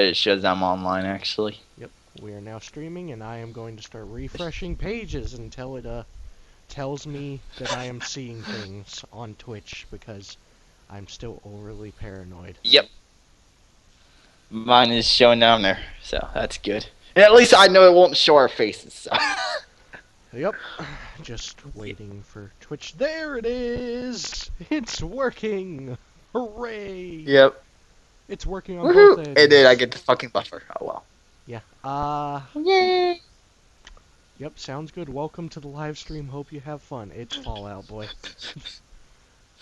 It shows I'm online, actually. Yep, we are now streaming, and I am going to start refreshing pages until it tells me that I am seeing things on Twitch because I'm still overly paranoid. Yep. Mine is showing down there, so that's good. And at least I know it won't show our faces, so. Yep, just waiting for Twitch. There it is! It's working! Hooray! Yep. It's working on both Woohoo! And then I ends. get the fucking buffer. Oh, well. Yeah, Yay! yep, sounds good. Welcome to the live stream. Hope you have fun. It's Fallout Boy.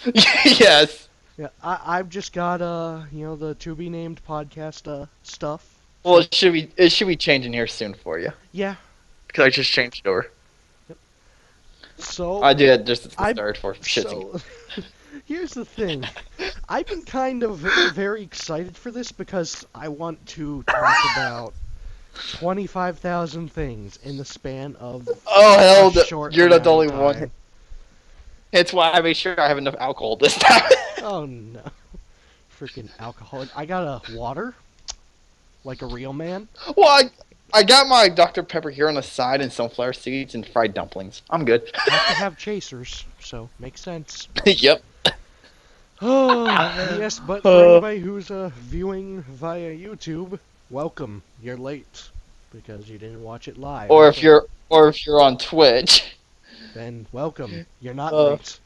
Yes. Yeah, I've just got the to be named podcast stuff. Well, So it should be changing here soon for you. yeah. Because I just changed it over. Yep. So I do that just at the I start for shits. so here's the thing. I've been kind of very excited for this because I want to talk about 25,000 things in the span of Oh, a hell, short you're amount the of only one. time. That's why I made sure I have enough alcohol this time. Oh no. Freaking alcoholic. I got a water like a real man. Well, I got my Dr. Pepper here on the side and sunflower seeds and fried dumplings. I'm good. Have to have chasers, so makes sense. Yep. Oh, yes, but for anybody who's viewing via YouTube, welcome. You're late because you didn't watch it live. Or if you're on Twitch. Then welcome. You're not Uh. late.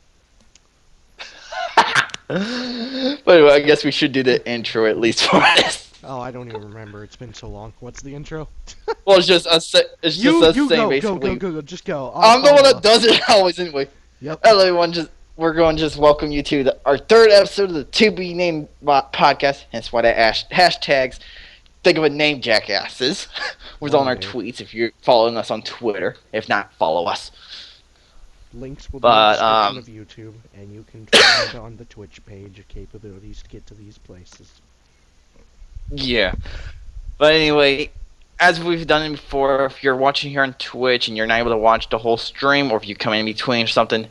But anyway, I guess we should do the intro at least for this. Oh, I don't even remember. It's been so long. What's the intro? Well, it's just us. It's just us saying go, basically. go. Just go. I'm the one that does it always anyway. Yep. Hello, everyone. We're going to just welcome you to our third episode of the To Be Named podcast. Hence why I asked hashtags. Think of a name, jackasses. Was on our tweets if you're following us on Twitter. If not, follow us. Links will be in the description of YouTube, and you can find on the Twitch page capabilities to get to these places. Yeah. But anyway, as we've done it before, if you're watching here on Twitch and you're not able to watch the whole stream, or if you come in between or something,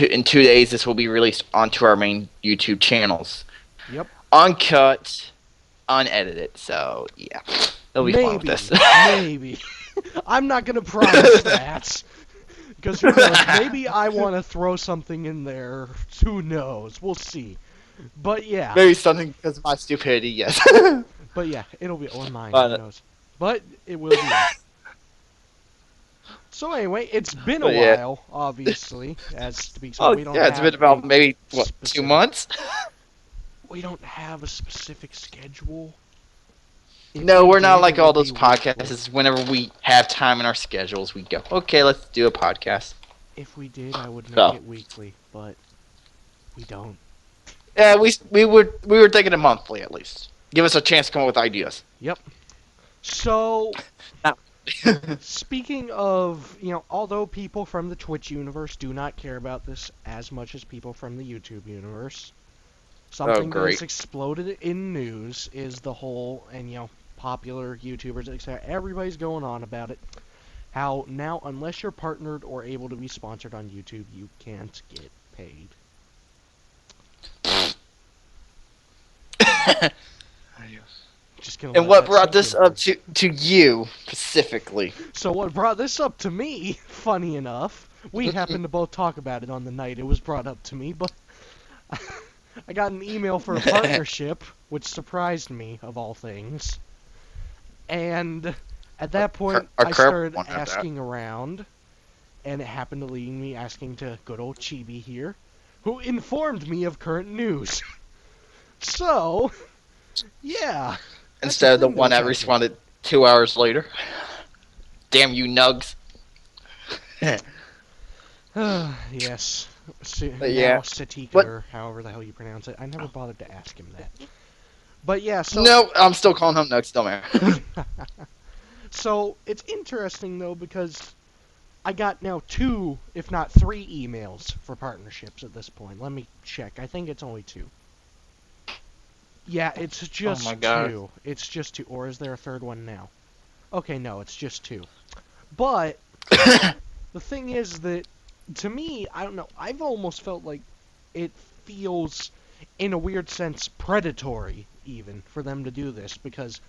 in 2 days this will be released onto our main YouTube channels. Yep. Uncut, unedited. So yeah, it'll be fun with this. Maybe. I'm not gonna promise that. Because who knows? Maybe I want to throw something in there. Who knows? We'll see. But yeah. Maybe something because of my stupidity. Yes. But yeah, it'll be or mine. Who knows? But it will be. So anyway, it's been a while, obviously, as to be. So we don't it's been about maybe 2 months. We don't have a specific schedule. No, we're not like all those podcasts. Whenever we have time in our schedules, we go, okay, let's do a podcast. If we did, I would make it weekly, but we don't. Yeah, we were thinking a monthly at least. Give us a chance to come up with ideas. Yep. So, speaking of, although people from the Twitch universe do not care about this as much as people from the YouTube universe, something that's exploded in news is the whole, and popular YouTubers, etc. Everybody's going on about it. How now, unless you're partnered or able to be sponsored on YouTube, you can't get paid. Just gonna and what brought this up to you specifically? So what brought this up to me, funny enough, we happened to both talk about it on the night it was brought up to me, but I got an email for a partnership, which surprised me, of all things. And at that point, I started asking around, and it happened to lead me asking to good old Chibi here, who informed me of current news. So, yeah. Instead of the one that responded 2 hours later. Damn you, Nugs. Yes. Satika, or however the hell you pronounce it. I never bothered to ask him that. But yeah, so... No, I'm still calling him Nugs, don't matter. So, it's interesting, though, because I got now 2, if not 3 emails for partnerships at this point. Let me check. I think it's only 2. Yeah, it's just 2. It's just 2. Or is there a third one now? Okay, no, it's just 2. But the thing is that, to me, I don't know, I've almost felt like it feels, in a weird sense, predatory, even, for them to do this, because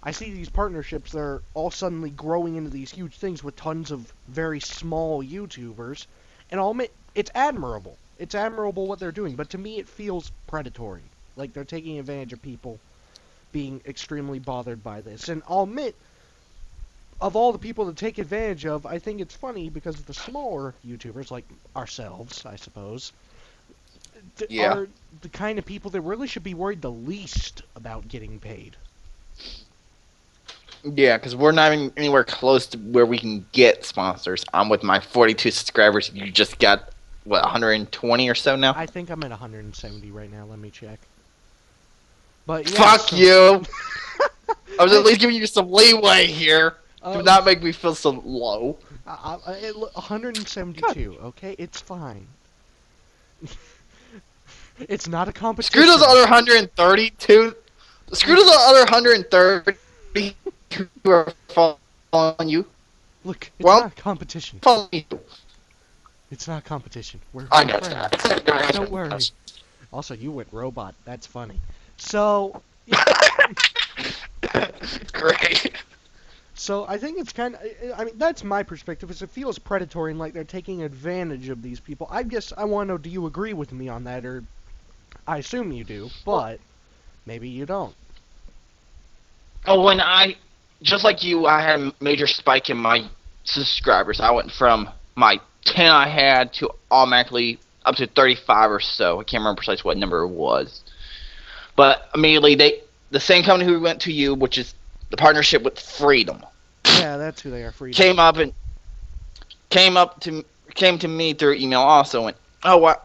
I see these partnerships that are all suddenly growing into these huge things with tons of very small YouTubers, and I'll admit it's admirable. It's admirable what they're doing, but to me it feels predatory. Like they're taking advantage of people being extremely bothered by this. And I'll admit, of all the people to take advantage of, I think it's funny because the smaller YouTubers, like ourselves, I suppose, Yeah. are the kind of people that really should be worried the least about getting paid. Yeah, because we're not even anywhere close to where we can get sponsors. I'm with my 42 subscribers. You just got, what, 120 or so now? I think I'm at 170 right now. Let me check. But yeah, Fuck so you! I was at I, least giving you some leeway here. Do uh, not make me feel so low. 172. Okay, it's fine. It's not a Screw those competition. other 132. Screw those other 130 who are following you. Look, it's Well, not a competition. follow you. It's not competition. We're I know friends. that. Don't worry. Also, you went robot. That's funny. So, yeah. Great. So I think it's kind of. I mean, that's my perspective. Is it feels predatory and like they're taking advantage of these people. I guess I want to know: do you agree with me on that, or I assume you do, Well, but maybe you don't. oh, when I, just like you, I had a major spike in my subscribers. I went from my 10 I had to automatically up to 35 or so. I can't remember precisely what number it was. But immediately, the same company who went to you, which is the partnership with Freedom, Yeah, that's who they are. Freedom. came up and came up to came to me through email also and went, oh,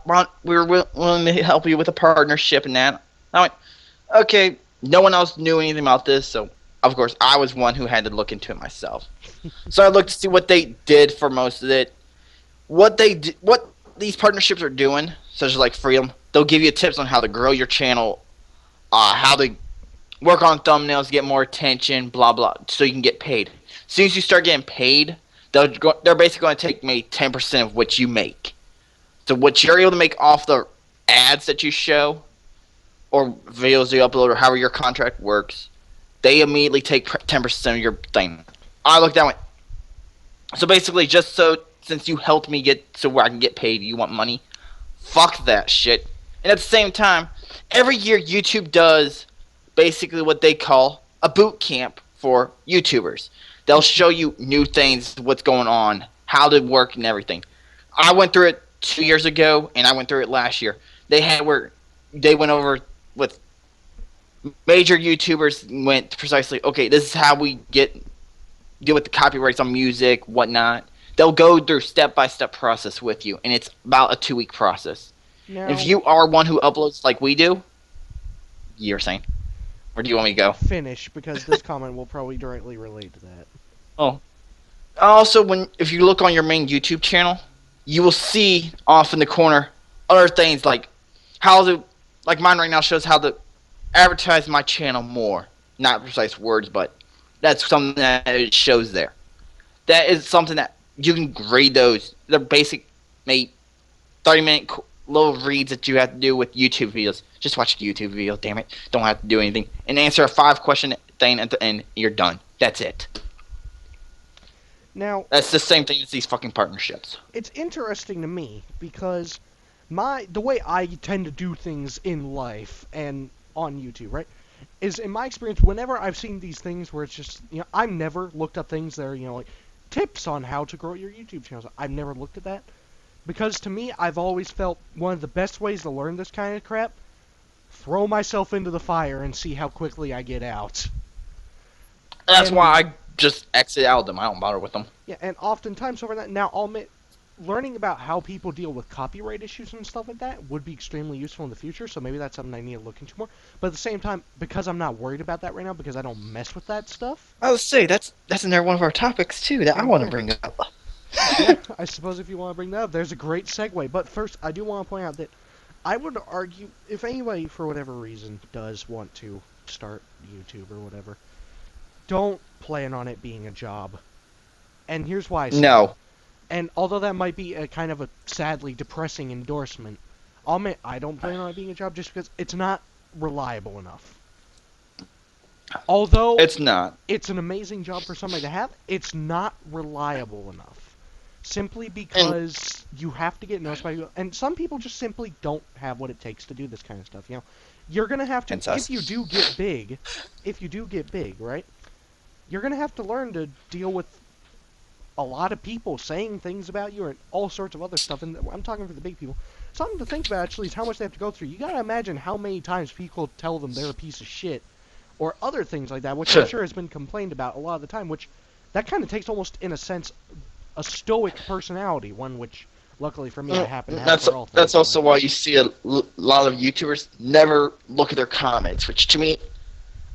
we're willing to help you with a partnership and that. I went, okay. No one else knew anything about this, so of course I was one who had to look into it myself. So I looked to see what they did for most of it. What these partnerships are doing, such as like Freedom, they'll give you tips on how to grow your channel, how to work on thumbnails, get more attention, blah blah, so you can get paid. As soon as you start getting paid, they're basically going to take maybe 10% of what you make. So what you're able to make off the ads that you show, or videos you upload, or however your contract works, they immediately take 10% of your thing. I looked at it. So basically, just so since you helped me get so where I can get paid, you want money? Fuck that shit. And at the same time, every year YouTube does basically what they call a boot camp for YouTubers. They'll show you new things, what's going on, how to work, and everything. I went through it 2 years ago, and I went through it last year. They went over with major YouTubers, went precisely, okay, this is how we deal with the copyrights on music, whatnot. They'll go through step by step process with you, and it's about a 2 week process. If Now, you are one who uploads like we do, you're saying, or do you want me to go? finish because this comment will probably directly relate to that. Oh, also if you look on your main YouTube channel, you will see off in the corner other things like how to, like mine right now shows how to advertise my channel more. Not precise words, but that's something that it shows there. That is something that you can read those. They're basic, maybe 30-minute little reads that you have to do with YouTube videos. Just watch the YouTube video, damn it. Don't have to do anything. And answer a 5-question thing at the end. You're done. That's it. Now, That's the same thing as these fucking partnerships. it's interesting to me because the way I tend to do things in life and on YouTube, right, is in my experience whenever I've seen these things where it's just, I've never looked up things that are, like tips on how to grow your YouTube channels. I've never looked at that because to me I've always felt one of the best ways to learn this kind of crap, throw myself into the fire and see how quickly I get out. That's And why I just exit out of them. I don't bother with them. yeah, and oftentimes over that, now I'll admit, learning about how people deal with copyright issues and stuff like that would be extremely useful in the future, so maybe that's something I need to look into more. But at the same time, because I'm not worried about that right now, because I don't mess with that stuff, I would say that's another one of our topics too that I want to yeah, bring up. yeah, I suppose if you want to bring that up, there's a great segue. But first, I do want to point out that I would argue, if anybody, for whatever reason, does want to start YouTube or whatever, don't plan on it being a job. And here's why I say that. No. And although that might be a kind of a sadly depressing endorsement, I'll admit I don't plan on it being a job just because it's not reliable enough. Although It's not. it's an amazing job for somebody to have, it's not reliable enough. Simply And because you have to get noticed by people, and some people just simply don't have what it takes to do this kind of stuff. You're gonna have to, hence us. if you do get big, right? You're gonna have to learn to deal with a lot of people saying things about you and all sorts of other stuff. And I'm talking for the big people. Something to think about actually is how much they have to go through. You gotta imagine how many times people tell them they're a piece of shit or other things like that, which I'm sure has been complained about a lot of the time, which that kind of takes almost, in a sense, a stoic personality, one which, luckily for me, I happen to have That's for all that's things in also life. why you see a lot of YouTubers never look at their comments, which to me,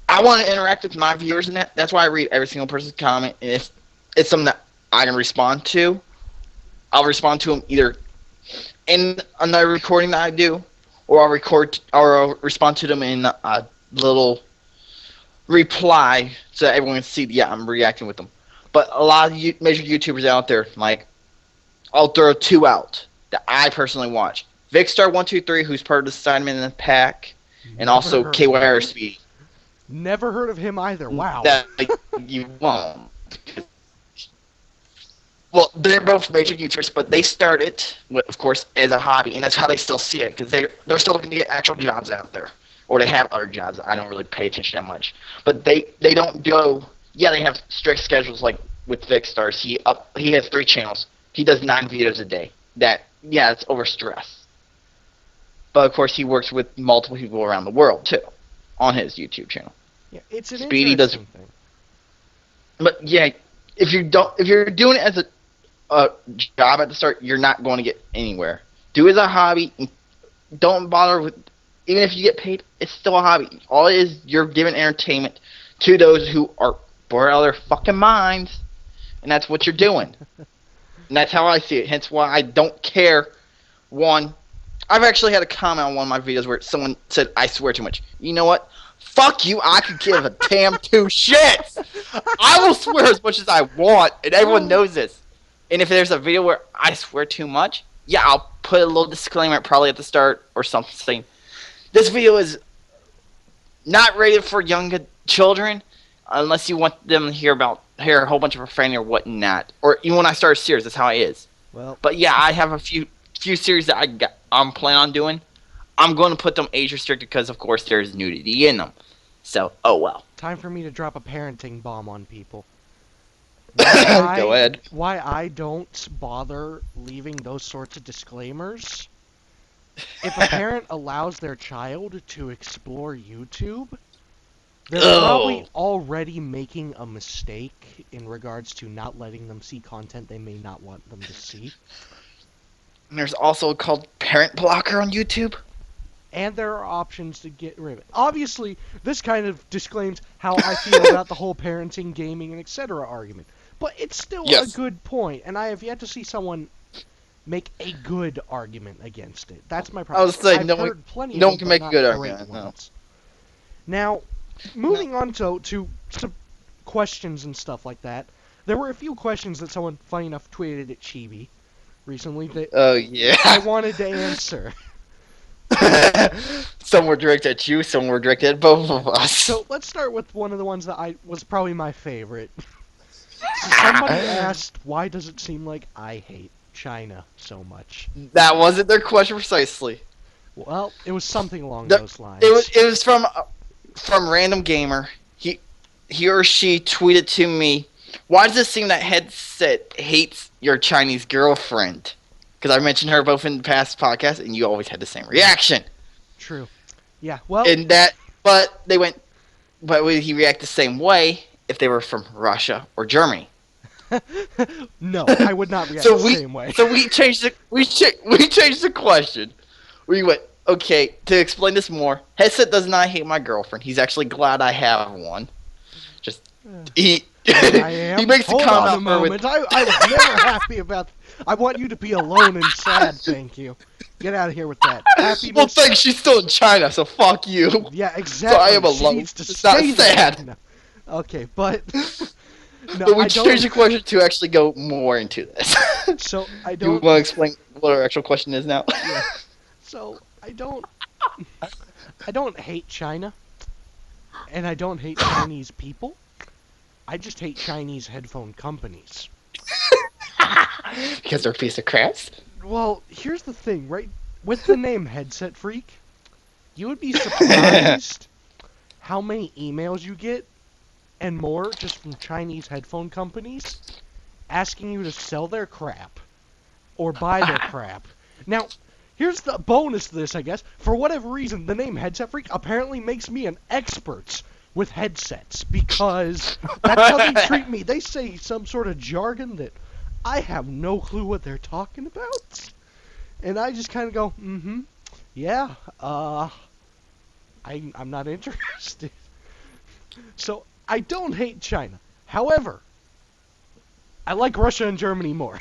I want to interact with my viewers in that. That's why I read every single person's comment, and if it's something that I can respond to, I'll respond to them either in another recording that I do, or I'll respond to them in a little reply so that everyone can see. Yeah, I'm reacting with them. But a lot of major YouTubers out there, like I'll throw two out that I personally watch. Vicstar123, who's part of the Sidemen in the Pack, and Never also heard of him. KYR Speed. Never heard of him either. Wow. That you won't. Well, they're both major YouTubers, but they started, of course, as a hobby, and that's how they still see it, because they're still looking to get actual jobs out there. Or they have other jobs. I don't really pay attention that much. But they don't go, yeah, they have strict schedules like with Vicstars. He has 3 channels. He does 9 videos a day. Yeah, it's over stress. But of course, he works with multiple people around the world, too, on his YouTube channel. Yeah, it's an Speedy does, interesting thing. but yeah, if you're doing it as a job at the start, you're not going to get anywhere. Do it as a hobby. Don't bother with. Even if you get paid, it's still a hobby. All it is, you're giving entertainment to those who are bored out of their fucking minds, and that's what you're doing. And that's how I see it. Hence why I don't care. One, I've actually had a comment on one of my videos where someone said I swear too much. You know what? Fuck you. I could give a damn two shits. I will swear as much as I want, and everyone knows this. And if there's a video where I swear too much, yeah, I'll put a little disclaimer probably at the start or something. This video is not rated for young children unless you want them to hear a whole bunch of profanity or whatnot. Or even when I start a series, that's how it is. Well, But yeah, I have a few series that I'm planning on doing. I'm going to put them age restricted because, of course, there's nudity in them. So, oh well. time for me to drop a parenting bomb on people. Go ahead. Why I don't bother leaving those sorts of disclaimers. If a parent allows their child to explore YouTube, they're probably already making a mistake in regards to not letting them see content they may not want them to see. And there's also called Parent Blocker on YouTube. And there are options to get rid of it. Obviously, this kind of disclaims how I feel about the whole parenting, gaming, and etc. argument. But it's still a good point, and I have yet to see someone make a good argument against it. That's my problem. I was saying, I've no heard plenty one of can them, make but a good not argument. great No. ones. Now, moving on to some questions and stuff like that, there were a few questions that someone, funny enough, tweeted at Chibi recently that Oh yeah. I wanted to answer. Some were directed at you, some were directed at both of us. So let's start with one of the ones that I was probably my favorite. So somebody asked, why does it seem like I hate China so much? That wasn't their question precisely. Well, it was something along those lines. It was from random gamer. He or she tweeted to me, "Why does it seem that headset hates your Chinese girlfriend?" Because I mentioned her both in the past podcast, and you always had the same reaction. True. Yeah. Well. And but would he react the same way if they were from Russia or Germany? No, I would not react the same way. So we changed the question. We went, okay, to explain this more, headset does not hate my girlfriend. He's actually glad I have one. Just he I am. he makes Hold a comment on a moment. I was never happy about. I want you to be alone and sad. Thank you. Get out of here with that. Happiness. Well, thanks. She's still in China, so fuck you. Yeah, exactly. So I am She alone. needs to It's stay not there. sad. No. Okay, but no, But we I don't. changed the question to actually go more into this. So I Do you don't. want to explain what our actual question is now? Yeah. So I don't. I don't hate China. And I don't hate Chinese people. I just hate Chinese headphone companies. Because they're a piece of crap. Well, here's the thing, right? With the name Headset Freak, you would be surprised how many emails you get and more just from Chinese headphone companies asking you to sell their crap or buy their crap. Now, here's the bonus to this, I guess. For whatever reason, the name Headset Freak apparently makes me an expert with headsets because that's how they treat me. They say some sort of jargon that I have no clue what they're talking about. And I just kind of go, yeah, I'm not interested. So, I don't hate China. However, I like Russia and Germany more.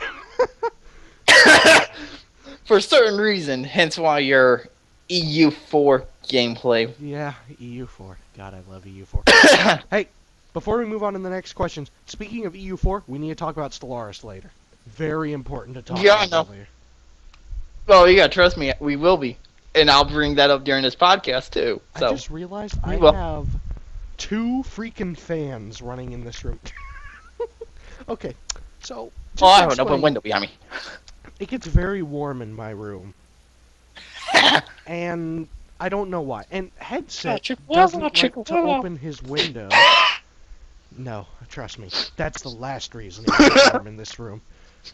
For a certain reason, hence why your EU4 gameplay. Yeah, EU4. God, I love EU4. Hey, before we move on to the next questions, speaking of EU4, we need to talk about Stellaris later. Very important to talk Yeah, I about know. later. Well, you gotta trust me, we will be. And I'll bring that up during this podcast, too. So, I just realized I will. have 2 freaking fans running in this room. Okay, so just Oh, to I have an open explain, window behind me. it gets very warm in my room, and I don't know why. And Headset doesn't like to open his window. No, trust me, that's the last reason it gets warm in this room.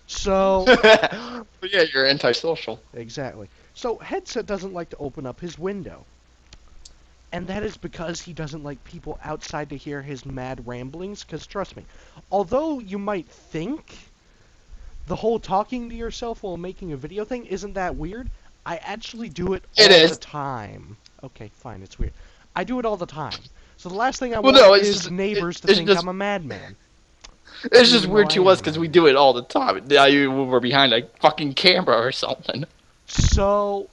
So, But yeah, you're antisocial. exactly. So, Headset doesn't like to open up his window. And that is because he doesn't like people outside to hear his mad ramblings. Because, trust me, although you might think the whole talking to yourself while making a video thing isn't that weird, I actually do it all It is. the time. Okay, fine, it's weird. I do it all the time. So the last thing I Well, want no, it's is just- neighbors to it's think just- I'm a madman. It's just Even weird though I to am us a because we madman. do it all the time. Yeah, you were behind a fucking camera or something. So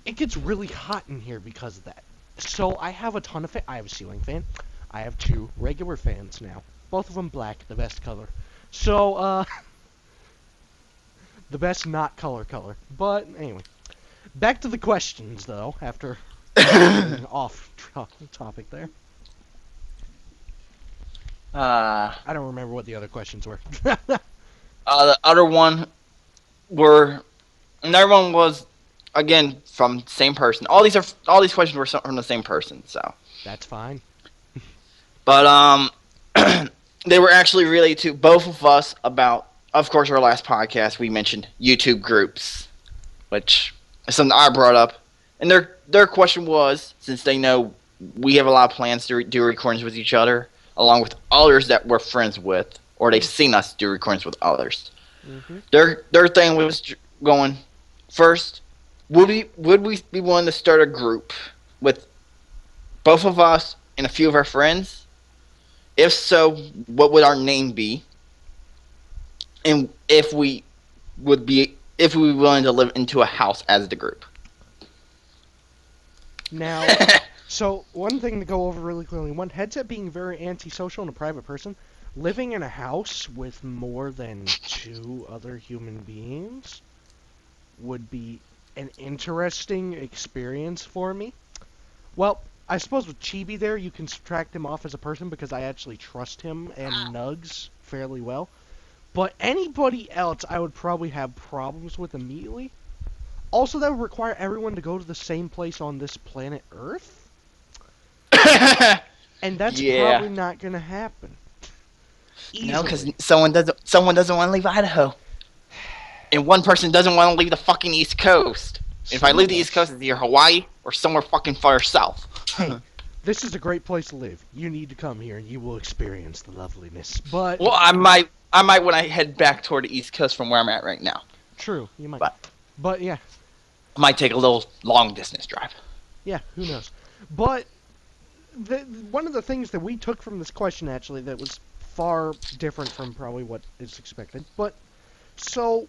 it gets really hot in here because of that. So I have a ton of I have a ceiling fan. I have 2 regular fans now. Both of them black, the best color. So, the best not color. But anyway, back to the questions though. After getting off topic there, Uh, I don't remember what the other questions were. the other one were, another one was, again, from same person. All these questions were from the same person. So, That's fine. but they were actually related to both of us about. Of course, our last podcast we mentioned YouTube groups, which is something I brought up, and their question was, since they know we have a lot of plans to do recordings with each other, along with others that we're friends with, or they've seen us do recordings with others. Mm-hmm. Their thing was going first. Would we be willing to start a group with both of us and a few of our friends? If so, what would our name be? And if we would be willing to live into a house as the group. Now, so one thing to go over really clearly: one, Headset being very antisocial and a private person, living in a house with more than 2 other human beings would be an interesting experience for me. Well, I suppose with Chibi there, you can subtract him off as a person because I actually trust him and Nugs fairly well. But anybody else, I would probably have problems with immediately. Also, that would require everyone to go to the same place on this planet Earth, and that's Yeah. probably not going to happen. No, because Easily. someone doesn't want to leave Idaho, and one person doesn't want to leave the fucking East Coast. If I Some leave of the East us- Coast, it's either Hawaii or somewhere fucking far south. Hey, this is a great place to live. You need to come here, and you will experience the loveliness. But Well, I might when I head back toward the East Coast from where I'm at right now. true, you might. But- But yeah, I might take a little long distance drive. yeah, who knows? But one of the things that we took from this question actually that was far different from probably what is expected. But so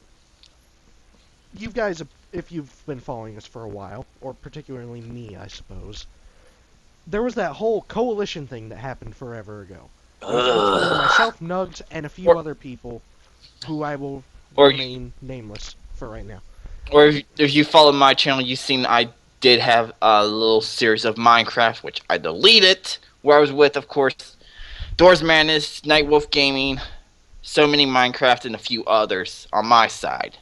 you guys, if you've been following us for a while, or particularly me, I suppose, there was that whole coalition thing that happened forever ago. Between myself, Nugs, and a few Or- other people who I will Or- remain nameless for right now. Or if you follow my channel, you've seen I did have a little series of Minecraft, which I deleted, where I was with, of course, Doors Madness, Nightwolf Gaming, so many Minecraft, and a few others on my side.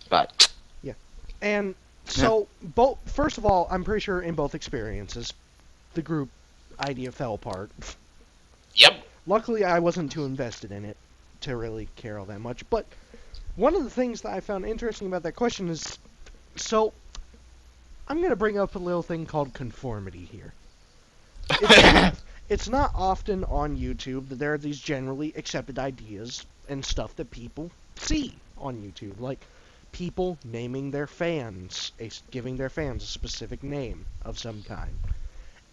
But Yeah. And yeah. so, both. First of all, I'm pretty sure in both experiences, the group idea fell apart. Yep. Luckily, I wasn't too invested in it to really care all that much. But one of the things that I found interesting about that question is, so I'm gonna bring up a little thing called conformity here. It's it's not often on YouTube that there are these generally accepted ideas and stuff that people see on YouTube, like people naming their fans, giving their fans a specific name of some kind,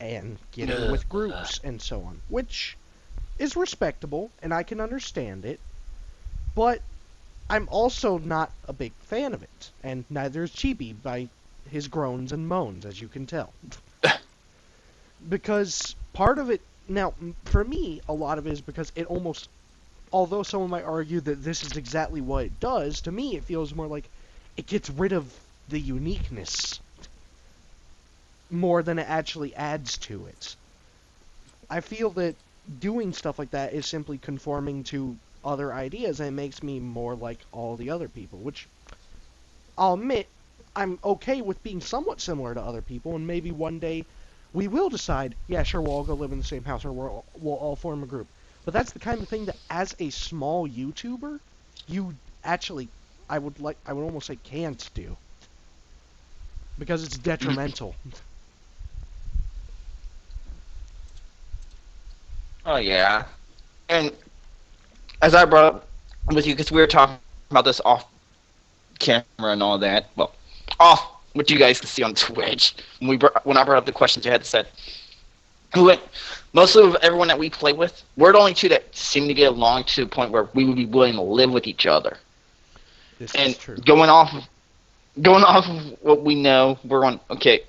and getting with groups and so on, which is respectable and I can understand it, but I'm also not a big fan of it, and neither is Chibi by his groans and moans, as you can tell. Because part of it, now, for me, a lot of it is because it almost, although someone might argue that this is exactly what it does, to me it feels more like it gets rid of the uniqueness more than it actually adds to it. I feel that doing stuff like that is simply conforming to other ideas, and it makes me more like all the other people, which I'll admit I'm okay with being somewhat similar to other people, and maybe one day we will decide, yeah, sure, we'll all go live in the same house, or we'll all form a group. But that's the kind of thing that, as a small YouTuber, you actually, I would almost say can't do, because it's detrimental. Oh yeah. And as I brought up with you, because we were talking about this off camera and all that. Well, off what you guys can see on Twitch. When I brought up the questions you had to say, who went, most of everyone that we play with, we're the only two that seem to get along to the point where we would be willing to live with each other. This is And true. going off of what we know, we're on. Okay,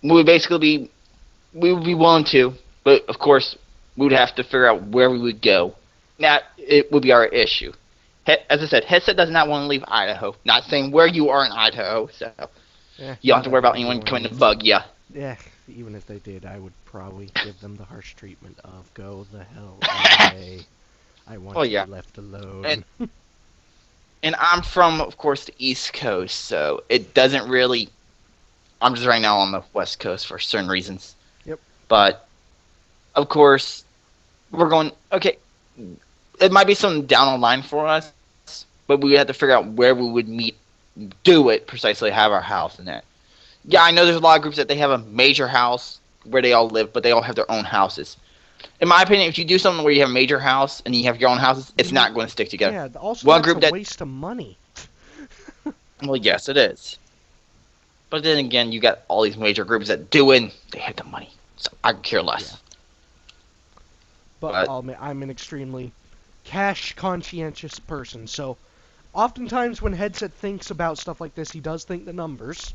we would basically be we would be willing to, but of course we would have to figure out where we would go. Now it would be our issue. As I said, Headset does not want to leave Idaho. Not saying where you are in Idaho, so you don't Yeah, have to that worry about wouldn't be anyone where I coming to live. bug you. Yeah, even if they did, I would probably give them the harsh treatment of go the hell away. I want Oh to be yeah, left and alone. and I'm from, of course, the East Coast, so it doesn't really. I'm just right now on the West Coast for certain reasons, Yep. but of course we're going. Okay, it might be something down the line for us, but we have to figure out where we would meet, do it precisely, have our house and that. Yeah, Yep. I know there's a lot of groups that they have a major house where they all live, but they all have their own houses. In my opinion, if you do something where you have a major house and you have your own houses, it's not going to stick together. Yeah, also One that's a group that, waste of money. well, yes, it is. But then again, you got all these major groups that do it, and they have the money. So I could care Yeah. less. But But I'll admit, I'm an extremely cash conscientious person, so oftentimes when Headset thinks about stuff like this, he does think the numbers.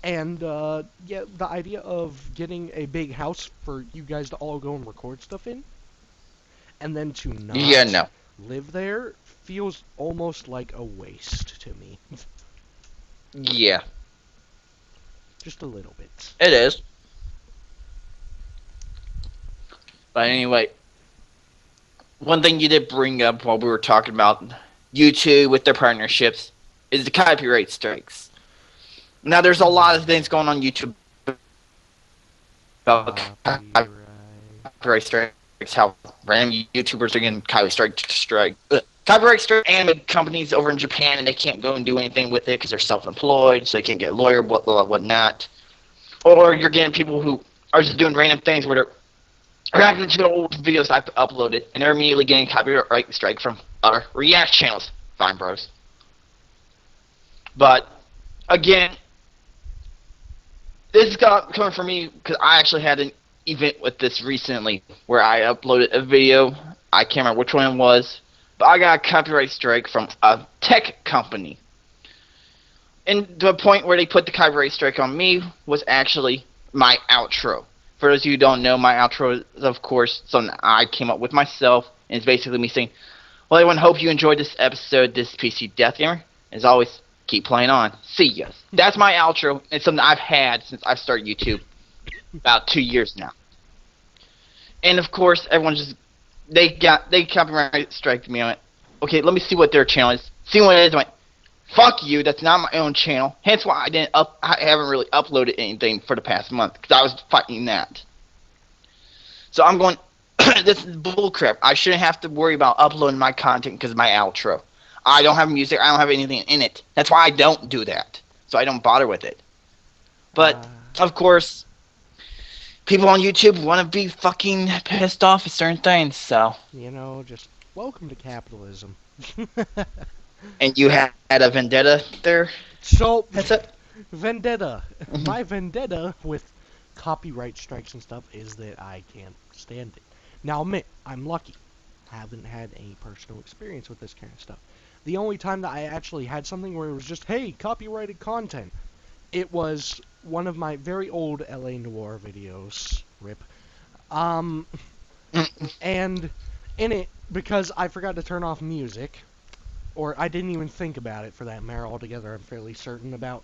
And yeah, the idea of getting a big house for you guys to all go and record stuff in, and then to yeah, not no, live there, feels almost like a waste to me. yeah, Just a little bit. it is. But anyway, one thing you did bring up while we were talking about YouTube with their partnerships is the copyright strikes. Now, there's a lot of things going on YouTube about Copyright. copyright strikes, how random YouTubers are getting copyright strike anime companies over in Japan, and they can't go and do anything with it because they're self-employed, so they can't get a lawyer, whatnot. Or you're getting people who are just doing random things where they're reacting to old videos I've uploaded, and they're immediately getting copyright strike from other React channels. Fine, bros. But again, this is coming from me because I actually had an event with this recently where I uploaded a video. I can't remember which one it was, but I got a copyright strike from a tech company. And the point where they put the copyright strike on me was actually my outro. For those of you who don't know, my outro is, of course, something I came up with myself, and it's basically me saying, well, everyone, hope you enjoyed this episode, this PC Death Gamer. As always, Keep playing on. See ya. That's my outro. It's something I've had since I've started YouTube about 2 years now. And of course, everyone just they copyright strike me on it. Okay, let me see what their channel is. See what it is. I went, fuck you. That's not my own channel. Hence why I haven't really uploaded anything for the past month because I was fighting that. So I'm going. This is bullcrap. I shouldn't have to worry about uploading my content because of my outro. I don't have music. I don't have anything in it. That's why I don't do that. So I don't bother with it. But of course, people on YouTube want to be fucking pissed off at certain things. So just welcome to capitalism. and you had a vendetta there. So, That's it. vendetta. My vendetta with copyright strikes and stuff is that I can't stand it. Now, admit, I'm lucky. Haven't had any personal experience with this kind of stuff. The only time that I actually had something where it was just, hey, copyrighted content, it was one of my very old LA Noire videos, rip. And in it, because I forgot to turn off music, or I didn't even think about it for that matter altogether, I'm fairly certain about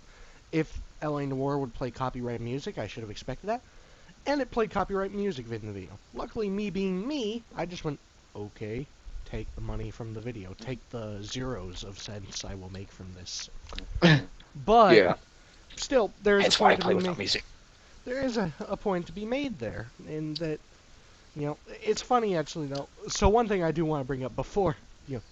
if LA Noire would play copyright music, I should have expected that. And it played copyright music in the video. Luckily, me being me, I just went, okay, take the money from the video. Take the zeros of cents I will make from this. But, Yeah. still, there is That's a why I point to play be without made. music. There is a point to be made there, in that, it's funny actually though. So one thing I do want to bring up before,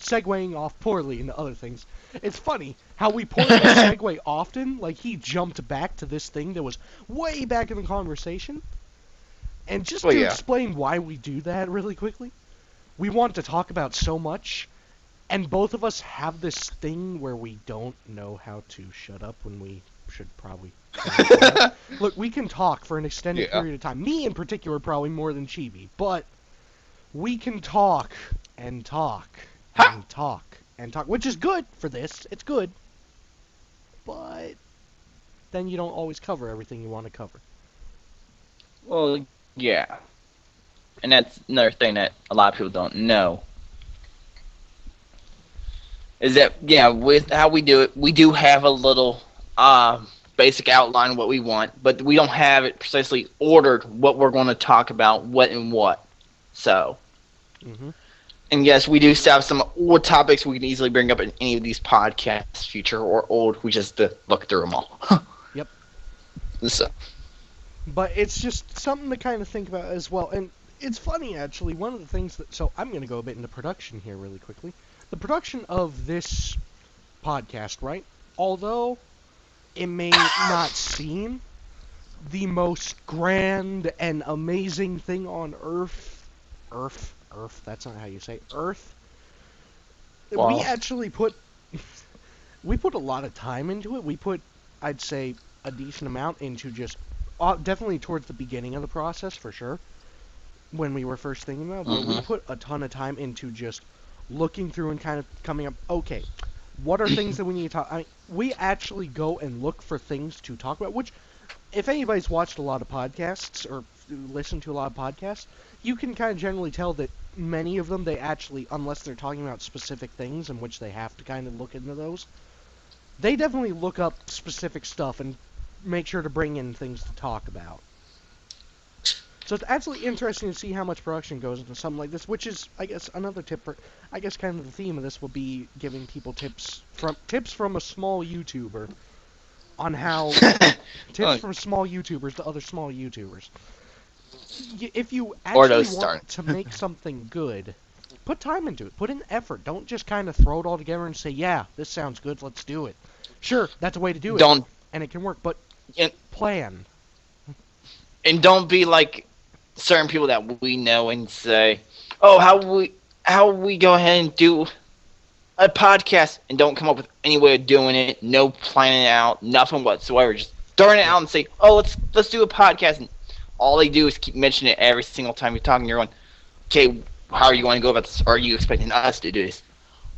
segueing off poorly into other things. It's funny how we poorly segue often. Like he jumped back to this thing that was way back in the conversation. And just to explain why we do that really quickly, we want to talk about so much, and both of us have this thing where we don't know how to shut up when we should probably. Look, we can talk for an extended period of time. Me in particular, probably more than Chibi, but we can talk and talk and talk and talk, which is good for this. It's good, but then you don't always cover everything you want to cover. Well, yeah. And that's another thing that a lot of people don't know. Is that, with how we do it, we do have a little basic outline of what we want, but we don't have it precisely ordered what we're going to talk about, what and what. So, and yes, we do have some old topics we can easily bring up in any of these podcasts, future or old. We just look through them all. Yep. So. But it's just something to kind of think about as well. And it's funny, actually, one of the things that... So I'm going to go a bit into production here really quickly. The production of this podcast, right? Although it may not seem the most grand and amazing thing on Earth, that's not how you say Earth. Wow. We actually put a lot of time into it. We put, I'd say, a decent amount into just definitely towards the beginning of the process for sure. When we were first thinking about it, but we put a ton of time into just looking through and kind of coming up. Okay, what are things that we need to talk? I mean, we actually go and look for things to talk about. Which, if anybody's watched a lot of podcasts or listened to a lot of podcasts, you can kind of generally tell that many of them, they actually, unless they're talking about specific things in which they have to kind of look into those, they definitely look up specific stuff and make sure to bring in things to talk about. So it's actually interesting to see how much production goes into something like this, which is, I guess, another tip for, I guess kind of the theme of this will be giving people tips from a small YouTuber on how, tips from small YouTubers to other small YouTubers. If you actually want to make something good, put time into it, put in effort, don't just kind of throw it all together and say, yeah, this sounds good, let's do it. Sure, that's a way to do it, and it can work, but plan. And don't be like certain people that we know and say, "Oh, how we go ahead and do a podcast," and don't come up with any way of doing it, no planning it out, nothing whatsoever. Just throwing it out and say, "Oh, let's do a podcast," and all they do is keep mentioning it every single time you're talking. You're going, "Okay, how are you going to go about this? Are you expecting us to do this?"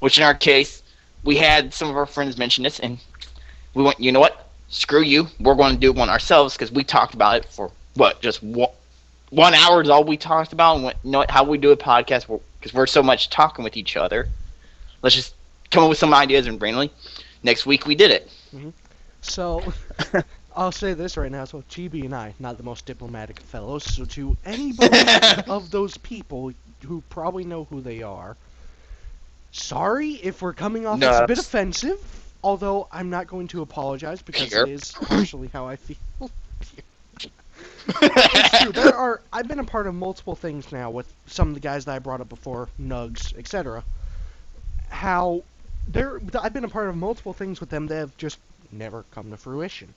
Which in our case, we had some of our friends mention this, and we went, "You know what? Screw you. We're going to do one ourselves," because we talked about it for just 1 hour is all we talked about, and went, "You know what? How we do a podcast? Because we're so much talking with each other. Let's just come up with some ideas and randomly." Next week we did it. Hmm. So, I'll say this right now. So, Chibi and I, not the most diplomatic fellows. So, to anybody of those people who probably know who they are, sorry if we're coming off No, as a bit that's offensive. Although I'm not going to apologize because it pure. is partially how I feel. It's true. I've been a part of multiple things now with some of the guys that I brought up before, Nugs, etc. How I've been a part of multiple things with them that have just never come to fruition.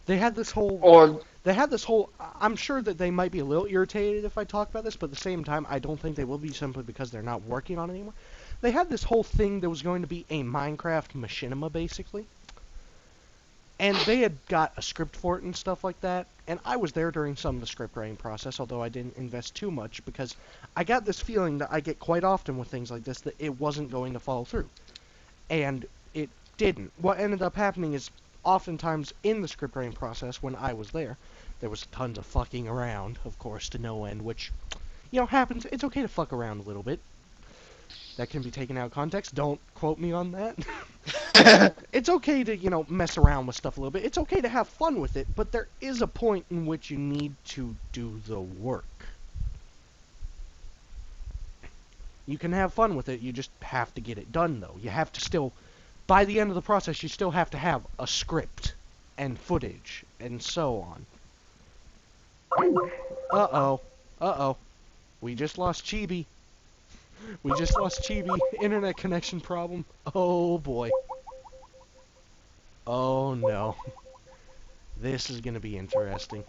They had this whole Or they had this whole I'm sure that they might be a little irritated if I talk about this, but at the same time I don't think they will be simply because they're not working on it anymore. They had this whole thing that was going to be a Minecraft machinima basically. And they had got a script for it and stuff like that, and I was there during some of the script writing process, although I didn't invest too much because I got this feeling that I get quite often with things like this that it wasn't going to follow through. And it didn't. What ended up happening is oftentimes in the script writing process when I was there was tons of fucking around, of course, to no end, which, happens. It's okay to fuck around a little bit. That can be taken out of context. Don't quote me on that. It's okay to, mess around with stuff a little bit. It's okay to have fun with it, but there is a point in which you need to do the work. You can have fun with it, you just have to get it done, though. You have to still, by the end of the process, you still have to have a script and footage and so on. Uh-oh. Uh-oh. We just lost Chibi. We just lost Chibi. Internet connection problem. Oh, boy. Oh, no. This is going to be interesting.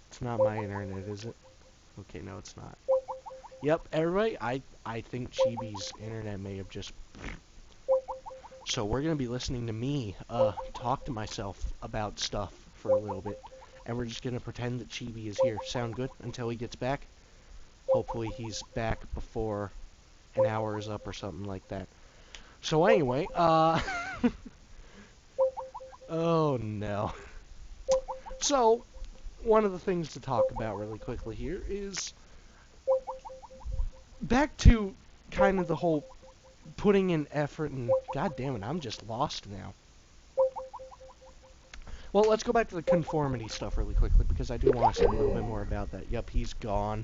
It's not my internet, is it? Okay, no, it's not. Yep, everybody, I think Chibi's internet may have just... So we're going to be listening to me talk to myself about stuff for a little bit. And we're just going to pretend that Chibi is here. Sound good? Until he gets back? Hopefully he's back before an hour is up or something like that. So anyway, oh no. So, one of the things to talk about really quickly here is back to kind of the whole putting in effort and god damn it, I'm just lost now. Well, let's go back to the conformity stuff really quickly because I do want to say a little bit more about that. Yep, he's gone.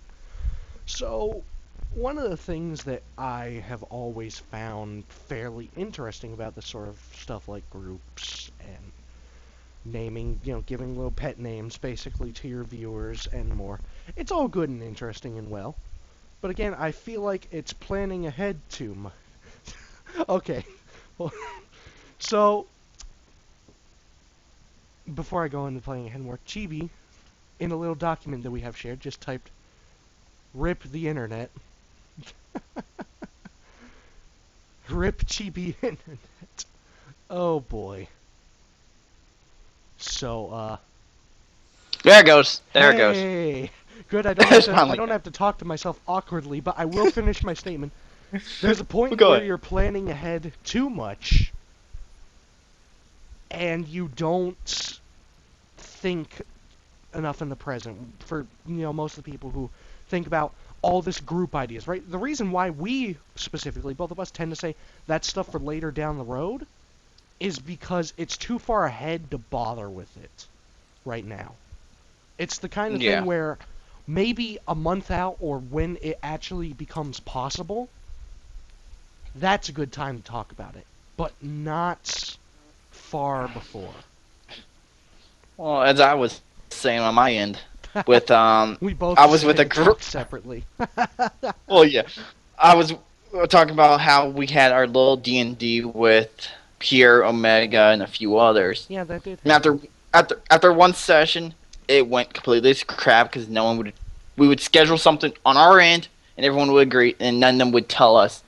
So, one of the things that I have always found fairly interesting about this sort of stuff like groups and naming, giving little pet names basically to your viewers and more. It's all good and interesting and well. But again, I feel like it's planning ahead too much. Okay. Well, so, before I go into playing ahead more, Chibi, in a little document that we have shared, just typed, "Rip the internet." Rip Chibi internet. Oh boy. So, there it goes. There it goes. hey! Good, I don't have It's to, I finally don't gone. have to talk to myself awkwardly, but I will finish my statement. There's a point Go where ahead. you're planning ahead too much, and you don't think enough in the present. For, most of the people who think about all this group ideas, right? The reason why we, specifically, both of us, tend to say that stuff for later down the road is because it's too far ahead to bother with it right now. It's the kind of thing Yeah. where maybe a month out or when it actually becomes possible, that's a good time to talk about it. But not far before. Well, as I was saying on my end, with We both I was with a decided to talk group. separately. Well, yeah, I was talking about how we had our little D&D with Pierre, Omega, and a few others. Yeah, that did And happen. after one session, it went completely to crap because no one would. We would schedule something on our end, and everyone would agree, and none of them would tell us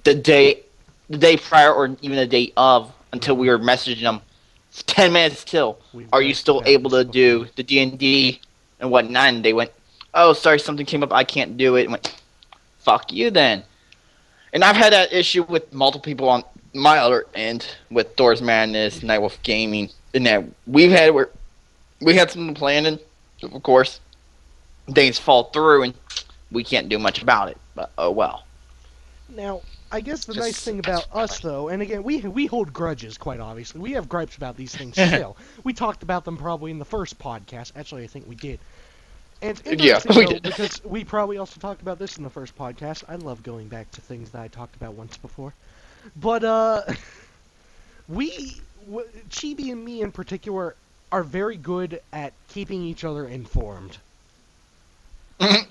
the day, the day prior, or even the day of, until Hmm. we were messaging them 10 minutes till. We've Are you talked still about able this to before. do the D&D and whatnot? And they went, "Oh, sorry, something came up. I can't do it." And went, "Fuck you then." And I've had that issue with multiple people on my other end with Thor's Madness, Nightwolf Gaming, and that we had something planned, and of course, things fall through, and we can't do much about it. But oh well. Now, I guess the nice Just thing that's about us, though, and again, we hold grudges, quite obviously. We have gripes about these things still. We talked about them probably in the first podcast. Actually, I think we did. And it's yeah, interesting, we though, did. because we probably also talked about this in the first podcast. I love going back to things that I talked about once before. But, we, Chibi and me in particular, are very good at keeping each other informed.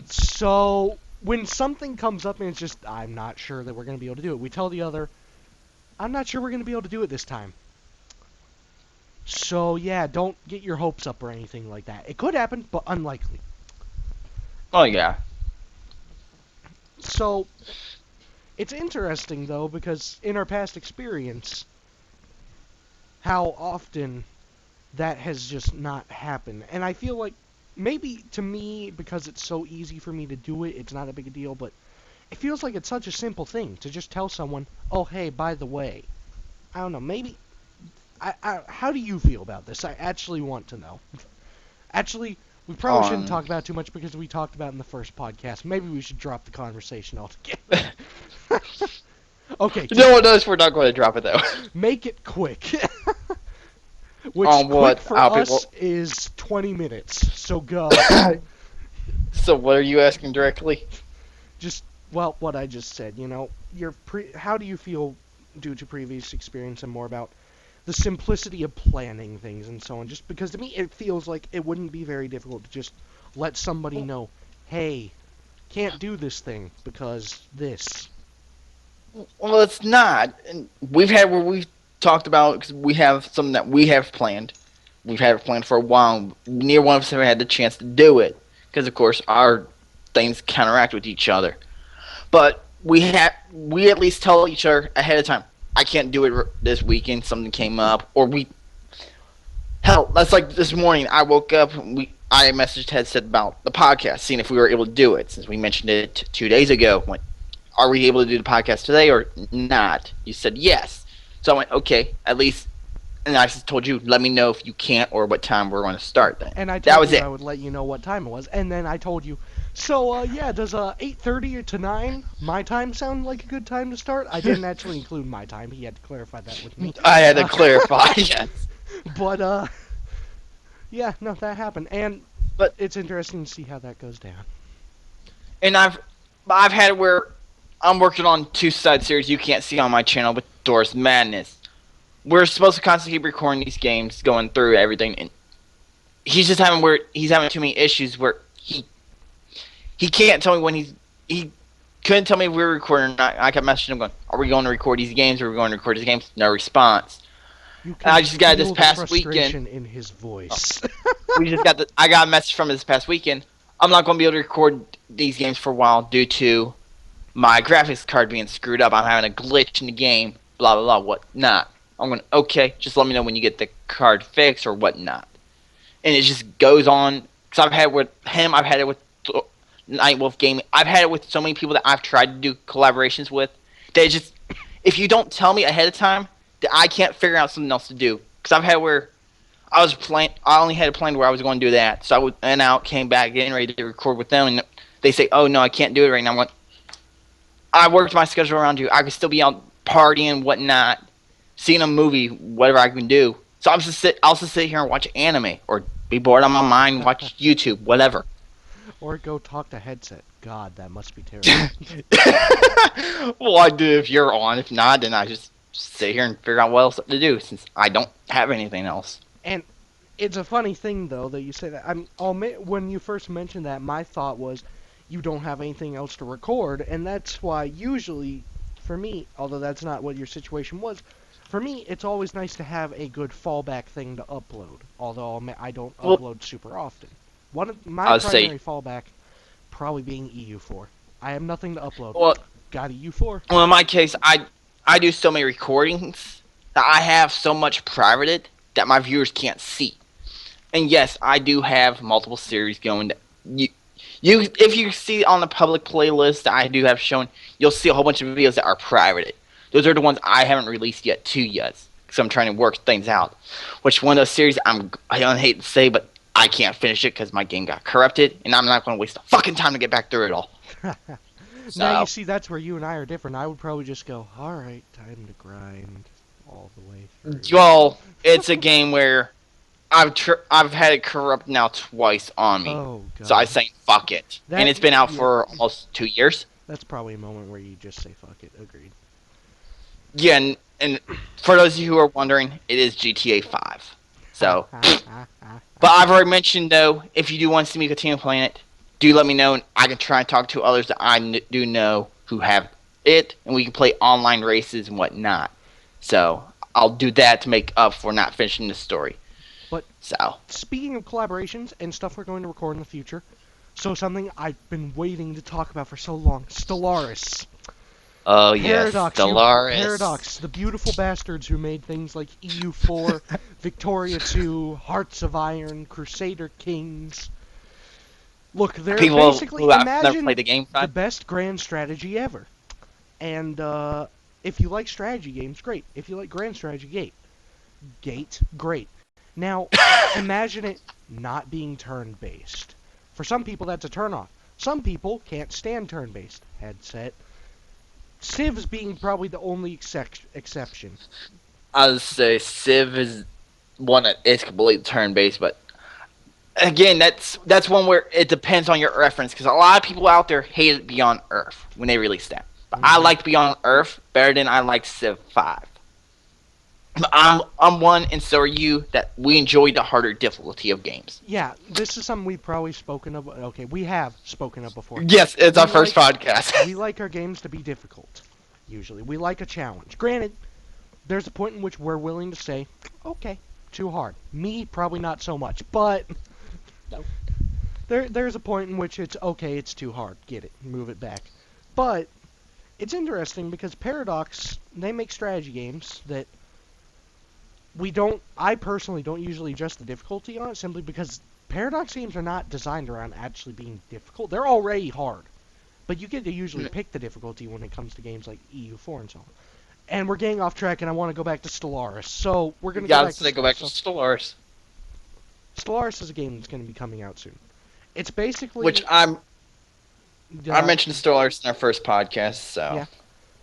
So when something comes up and it's just, I'm not sure that we're going to be able to do it, we tell the other, I'm not sure we're going to be able to do it this time. So yeah, don't get your hopes up or anything like that. It could happen, but unlikely. Oh yeah. So it's interesting though, because in our past experience, how often that has just not happened. And I feel like maybe to me, because it's so easy for me to do it, it's not a big a deal, but it feels like it's such a simple thing to just tell someone, oh, hey, by the way. I don't know, maybe. How do you feel about this? I actually want to know. Actually, we probably shouldn't On. talk about it too much because we talked about it in the first podcast. Maybe we should drop the conversation altogether. Okay, just No one knows we're not going to drop it though. make it quick. Which On quick what? for I'll be. us is 20 minutes. So go. So what are you asking directly? Just well, what I just said. You know, how do you feel due to previous experience and more about the simplicity of planning things and so on? Just because to me it feels like it wouldn't be very difficult to just let somebody know, hey, can't do this thing because this. Well, it's not. And we've had where we've talked about because we have something that we have planned. We've had it planned for a while. Near one of us have had the chance to do it because, of course, our things counteract with each other. But we at least tell each other ahead of time. I can't do it this weekend. Something came up, or we hell. That's like this morning. I woke up. I messaged Headset about the podcast, seeing if we were able to do it since we mentioned it 2 days ago. Went, are we able to do the podcast today or not? You said yes. So I went, okay, at least, and I just told you, let me know if you can't or what time we're going to start then. And I That told was you it. I would let you know what time it was, and then I told you. So yeah, does 8:30 to 9 my time sound like a good time to start? I didn't actually include my time. He had to clarify that with me. I had to Uh, clarify, yes. but yeah, no, that happened, and But, it's interesting to see how that goes down. and I've had it where I'm working on two side series you can't see on my channel with Doors Madness. We're supposed to constantly keep recording these games, going through everything, and he's having too many issues where he can't tell me when he couldn't tell me if we were recording or not. I kept messaging him going, are we going to record these games? Are we going to record these games? No response. You And can I just got this feel the past weekend. frustration in his voice. I got a message from him this past weekend. I'm not going to be able to record these games for a while due to my graphics card being screwed up. I'm having a glitch in the game. Blah blah blah. Whatnot. I'm going, okay, just let me know when you get the card fixed or whatnot. And it just goes on. Because I've had it with him. I've had it with Nightwolf Gaming. I've had it with so many people that I've tried to do collaborations with. They just, if you don't tell me ahead of time, that I can't figure out something else to do. Because I've had where I only had a plan where I was going to do that. So I went out, came back, getting ready to record with them, and they say, "Oh no, I can't do it right now." I'm like, I worked my schedule around you. I could still be out partying, whatnot, seeing a movie, whatever I can do. So I'll just sit here and watch anime or be bored on my mind, watch YouTube, whatever. Or go talk to headset. God, that must be terrible. Well, I do if you're on. If not, then I just sit here and figure out what else to do since I don't have anything else. And it's a funny thing though that you say that. I'll admit, when you first mentioned that, my thought was you don't have anything else to record, and that's why usually, for me, although that's not what your situation was, for me it's always nice to have a good fallback thing to upload. Although I don't Well, upload super often. One of my I'll say, primary fallback probably being EU4. I have nothing to upload. well, Got a U4. well, in my case, I do so many recordings that I have so much privated that my viewers can't see. And yes, I do have multiple series going. You if you see on the public playlist that I do have shown, you'll see a whole bunch of videos that are privated. Those are the ones I haven't released yet to yet, because I'm trying to work things out. Which one of those series I don't hate to say, but I can't finish it because my game got corrupted, and I'm not going to waste the fucking time to get back through it all. Now you So, see, that's where you and I are different. I would probably just go, all right, time to grind all the way well, it's a through. game where I've had it corrupt now twice on me. Oh So I God, say fuck it, and that it's been out yeah, for almost 2 years. that's probably a moment where you just say fuck it. Agreed. Yeah, and for those of you who are wondering, it is GTA 5. Ha So, ha ha ha but ha. I've already mentioned though, if you do want to see me continue playing it, do let me know, and I can try and talk to others that do know who have it, and we can play online races and whatnot. So I'll do that to make up for not finishing the story. But So, speaking of collaborations and stuff we're going to record in the future, so something I've been waiting to talk about for so long, Stellaris. oh yes, Paradox, Dolores. Paradox, the beautiful bastards who made things like EU4, Victoria 2, Hearts of Iron, Crusader Kings. Look, they're People basically, who have never imagine played the game, the right? best grand strategy ever. And if you like strategy games, great. If you like grand strategy, great. Now, imagine it not being turn-based. For some people, that's a turn-off. Some people can't stand turn-based. Headset. Civs being probably the only exception. I would say Civ is one that is completely turn based, but again, that's one where it depends on your reference because a lot of people out there hated Beyond Earth when they released that. But I Hmm. liked Beyond Earth better than I liked Civ 5. I'm one, and so are you, that we enjoy the harder difficulty of games. Yeah, this is something we've probably spoken of. Okay, we have spoken of before. Yes, it's We our first like podcast. we like our games to be difficult. Usually, we like a challenge. Granted, there's a point in which we're willing to say, okay, too hard. Me, probably not so much, but No. there's a point in which it's okay, it's too hard. Get it, move it back. But it's interesting because Paradox, they make strategy games that we don't. I personally don't usually adjust the difficulty on it simply because Paradox games are not designed around actually being difficult. They're already hard, but you get to usually pick the difficulty when it comes to games like EU4 and so on. And we're getting off track, and I want to go back to Stellaris. So we're gonna go Yeah, back let's to go back Stellaris. to So Stellaris, Stellaris is a game that's going to be coming out soon. It's which basically, I mentioned Stellaris in our first podcast, so yeah,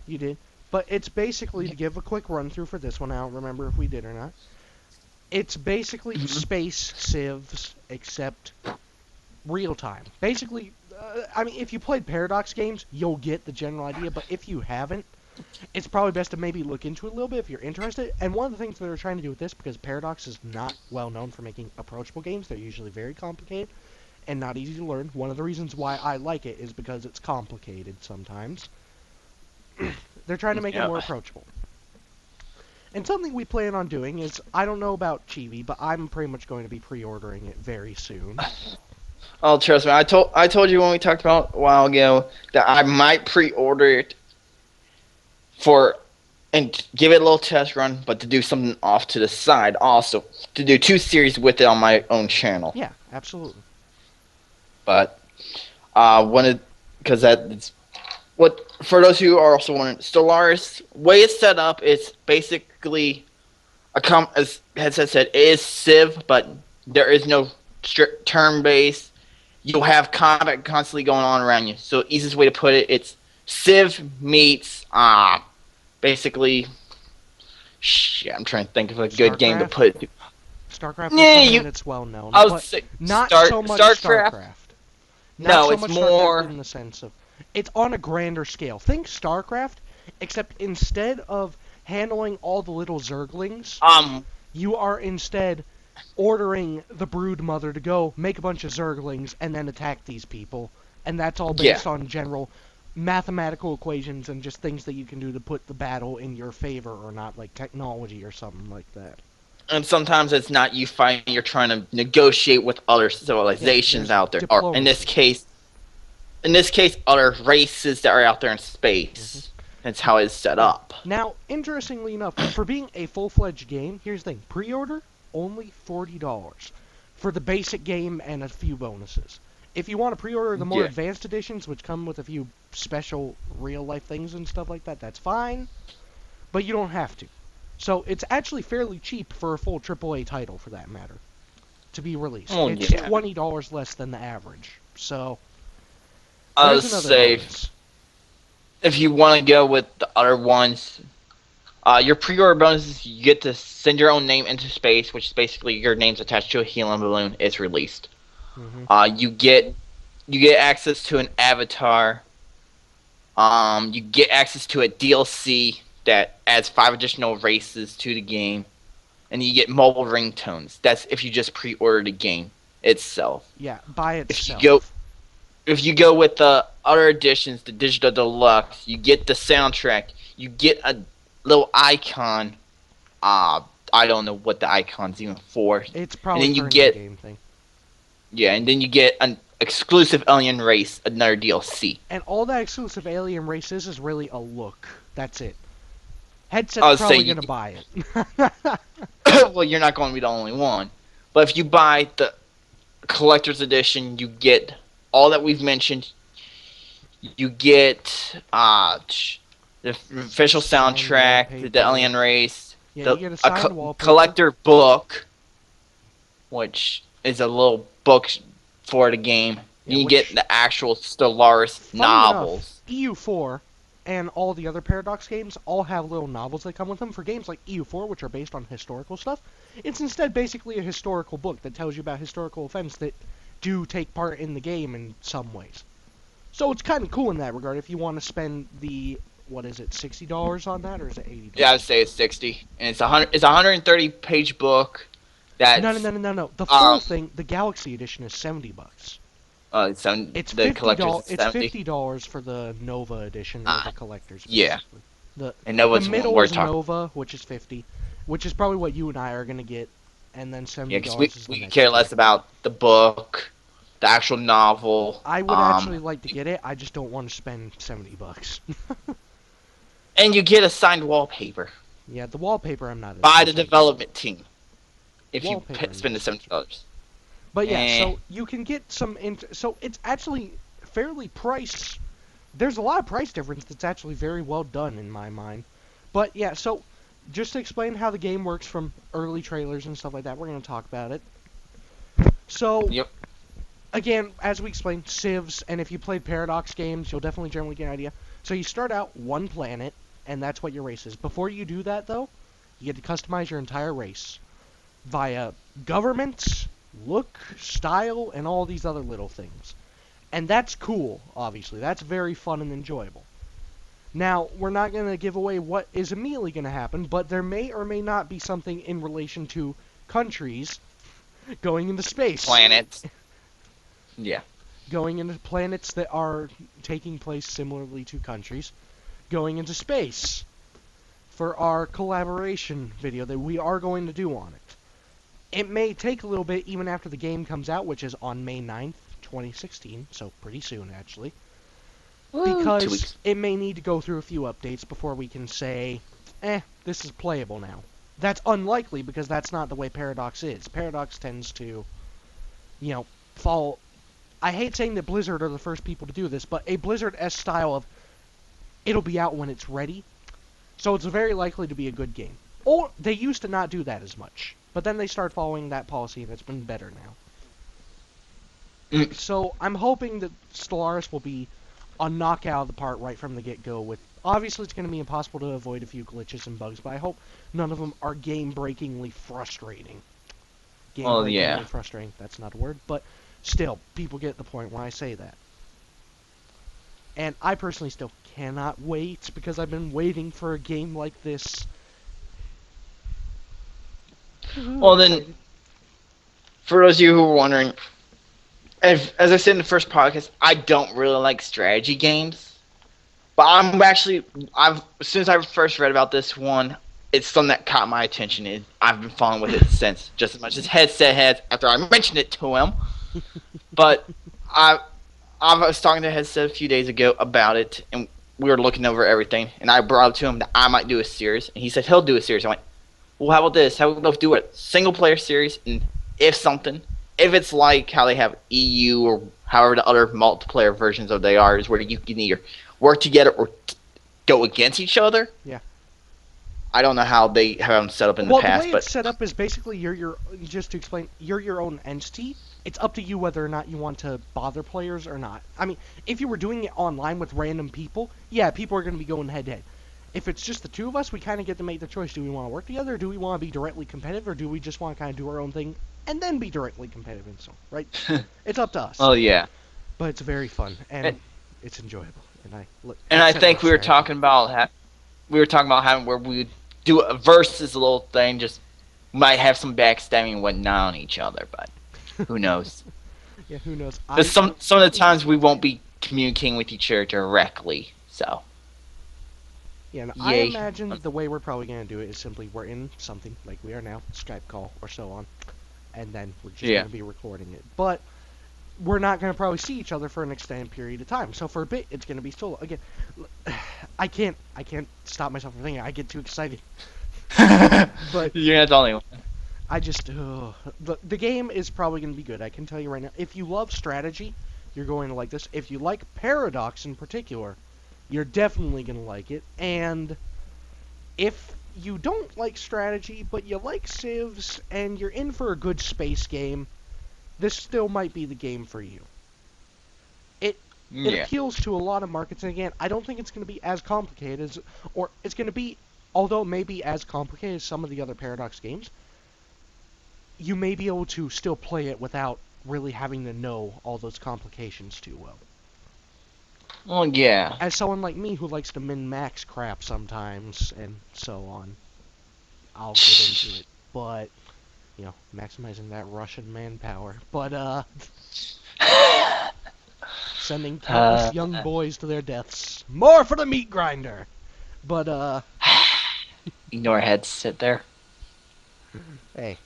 you did, but it's basically to give a quick run through for this one. I don't remember if we did or not. It's basically space civs except real time. Basically, I mean, if you played Paradox games, you'll get the general idea. But if you haven't, it's probably best to maybe look into it a little bit if you're interested. And one of the things that they're trying to do with this, because Paradox is not well known for making approachable games, they're usually very complicated and not easy to learn. One of the reasons why I like it is because it's complicated sometimes. They're trying to make it yeah. more approachable. And something we plan on doing is, I don't know about Chibi, but I'm pretty much going to be pre-ordering it very soon. Oh, trust me. I told you when we talked about a while ago that I might pre-order it for and give it a little test run, but to do something off to the side also to do two series with it on my own channel. Yeah, absolutely. But wanted because that's what for those who are also wondering, Stellaris way it's set up is basically as Headset said, it is Civ, but there is no strict turn based. You'll have combat constantly going on around you. So easiest way to put it, it's Civ meets basically. Shit, I'm trying to think of a good game to StarCraft? put it. StarCraft is Yeah, something you. that's well known, I would but say not so much StarCraft. StarCraft. Not No, so it's much StarCraft more. in the sense of it's on a grander scale. Think StarCraft, except instead of handling all the little zerglings, Um. you are instead ordering the brood mother to go make a bunch of zerglings and then attack these people. And that's all Yeah. based on general mathematical equations and just things that you can do to put the battle in your favor or not, like technology or something like that. And sometimes it's not you fighting. You're trying to negotiate with other Yeah, civilizations there's out there, or diplomacy. in this case, other races that are out there in Hmm. space. That's how it's set Yeah. up. Now, interestingly enough, for being a full-fledged game, here's the thing. Pre-order, only $40 for the basic game and a few bonuses. If you want to pre-order the more Yeah. advanced editions, which come with a few special real-life things and stuff like that, that's fine, but you don't have to. So it's actually fairly cheap for a full AAA title, for that matter, to be released. Oh It's yeah. $20 less than the average. So I'll there's another say bonus. if you want to go with the other ones, your pre-order bonuses, you get to send your own name into space, which is basically your name's attached to a helium balloon. It's released. Hmm. You get access to an avatar. You get access to a DLC that adds 5 additional races to the game, and you get mobile ringtones. That's if you just pre-order the game itself. Yeah, by If you go itself. if you go with the other editions, the digital deluxe, you get the soundtrack. You get a little icon. Uh, I don't know what the icon's even for. It's And probably then you for an get in-game thing. yeah, and then you get an exclusive alien race, another DLC. And all that exclusive alien race is really a look. That's it. I Headset's would say probably gonna buy it. well, you're not going to be the only one. But if you buy the collector's edition, you get all that we've mentioned. You get the official Signed soundtrack, the wallpaper. Alien Race, Yeah, you the get a signed wallpaper. collector book, which is a little book for the game. Yeah, Then you get which, the actual Stellaris funny enough, novels. EU4 and all the other Paradox games all have little novels that come with them. For games like EU4, which are based on historical stuff, it's instead basically a historical book that tells you about historical events that do take part in the game in some ways. So it's kind of cool in that regard if you want to spend the, what is it, $60 on that, or is it $80? Yeah, I'd say it's 60, and it's a 130-page book. No, no, That's no, no, no, no. The full um thing, the Galaxy Edition, is $70. it's It's the collector's is It's 70. $50 for the Nova Edition or the collector's, Yeah, basically. The and no the one's what middle we're is talking. Nova, which is 50, which is probably what you and I are gonna get, and then Yeah, $70 because we is the we next care tier. less about the book, the actual novel, I would actually like to get it. I just don't want to spend $70. and you get a signed wallpaper Yeah, the wallpaper I'm not as by the concerned about. development team if you Wallpaper I'm spend not the as concerned. $70. But yeah, Eh, so you can get some. So it's actually fairly price. There's a lot of price difference that's actually very well done in my mind. But yeah, so just to explain how the game works from early trailers and stuff like that, we're going to talk about it. So yep. again, as we explained, civs, and if you played Paradox games, you'll definitely generally get an idea. So you start out one planet, and that's what your race is. Before you do that, though, you get to customize your entire race via governments, look, style, and all these other little things. And that's cool, obviously. That's very fun and enjoyable. Now, we're not going to give away what is immediately going to happen, but there may or may not be something in relation to countries going into space. Planets. Yeah. Going into planets that are taking place similarly to countries. Going into space for our collaboration video that we are going to do on it. It may take a little bit even after the game comes out, which is on May 9th, 2016, so pretty soon actually. Woo, 2 Because weeks. it may need to go through a few updates before we can say, this is playable now. That's unlikely because that's not the way Paradox is. Paradox tends to, follow. I hate saying that Blizzard are the first people to do this, but a Blizzard-esque style of it'll be out when it's ready. So it's very likely to be a good game. Or they used to not do that as much. But then they started following that policy and it's been better now. Mm. So I'm hoping that Stellaris will be a knockout of the park right from the get-go. With obviously it's going to be impossible to avoid a few glitches and bugs, but I hope none of them are game-breakingly frustrating. Well, Game-breakingly yeah. frustrating, that's not a word, but still, people get the point when I say that. And I personally still cannot wait because I've been waiting for a game like this. Well, then, for those of you who were wondering, as I said in the first podcast, I don't really like strategy games. But as soon as I first read about this one, it's something that caught my attention, and I've been following with it since, just as much as Headset has after I mentioned it to him. But I was talking to Headset a few days ago about it, and we were looking over everything, and I brought up to him that I might do a series, and he said he'll do a series. I went, well, how about this? How about do a single player series, and if it's like how they have EU or however the other multiplayer versions of they are, is where you can either work together or go against each other. Yeah. I don't know how they have them set up in the Well, past, the way but it's set up is basically just to explain, you're your own entity, it's up to you whether or not you want to bother players or not. I mean, if you were doing it online with random people, yeah, people are going to be going head to head. If it's just the two of us, we kind of get to make the choice. Do we want to work together? Or do we want to be directly competitive? Or do we just want to kind of do our own thing and then be directly competitive and so, right? It's up to us. Well, yeah. But it's very fun and And, it's enjoyable. And I look, and I except for think we were strategy. talking about we were talking about having where we would do a versus a little thing, just might have some backstabbing and whatnot on each other, but who knows? Yeah, who knows? Because some of the times we won't be communicating with each other directly, so Yeah, no, I yay. imagine the way we're probably going to do it is simply we're in something like we are now, Skype call or so on, and then we're just Yeah. going to be recording it. But we're not going to probably see each other for an extended period of time. So for a bit, it's going to be solo. Again, I can't stop myself from thinking. I get too excited. But You're not the only one. I just, the game is probably going to be good. I can tell you right now. If you love strategy, you're going to like this. If you like Paradox in particular, you're definitely going to like it. And if you don't like strategy, but you like civs, and you're in for a good space game, this still might be the game for you. It Yeah. appeals to a lot of markets, and again, I don't think it's going to be as complicated as, or it's going to be, although it may be as complicated as some of the other Paradox games, you may be able to still play it without really having to know all those complications too well. Well, yeah. As someone like me who likes to min-max crap sometimes, and so on, I'll get into it. But, maximizing that Russian manpower. But, sending countless young boys to their deaths. More for the meat grinder! But, Ignore heads sit there. hey,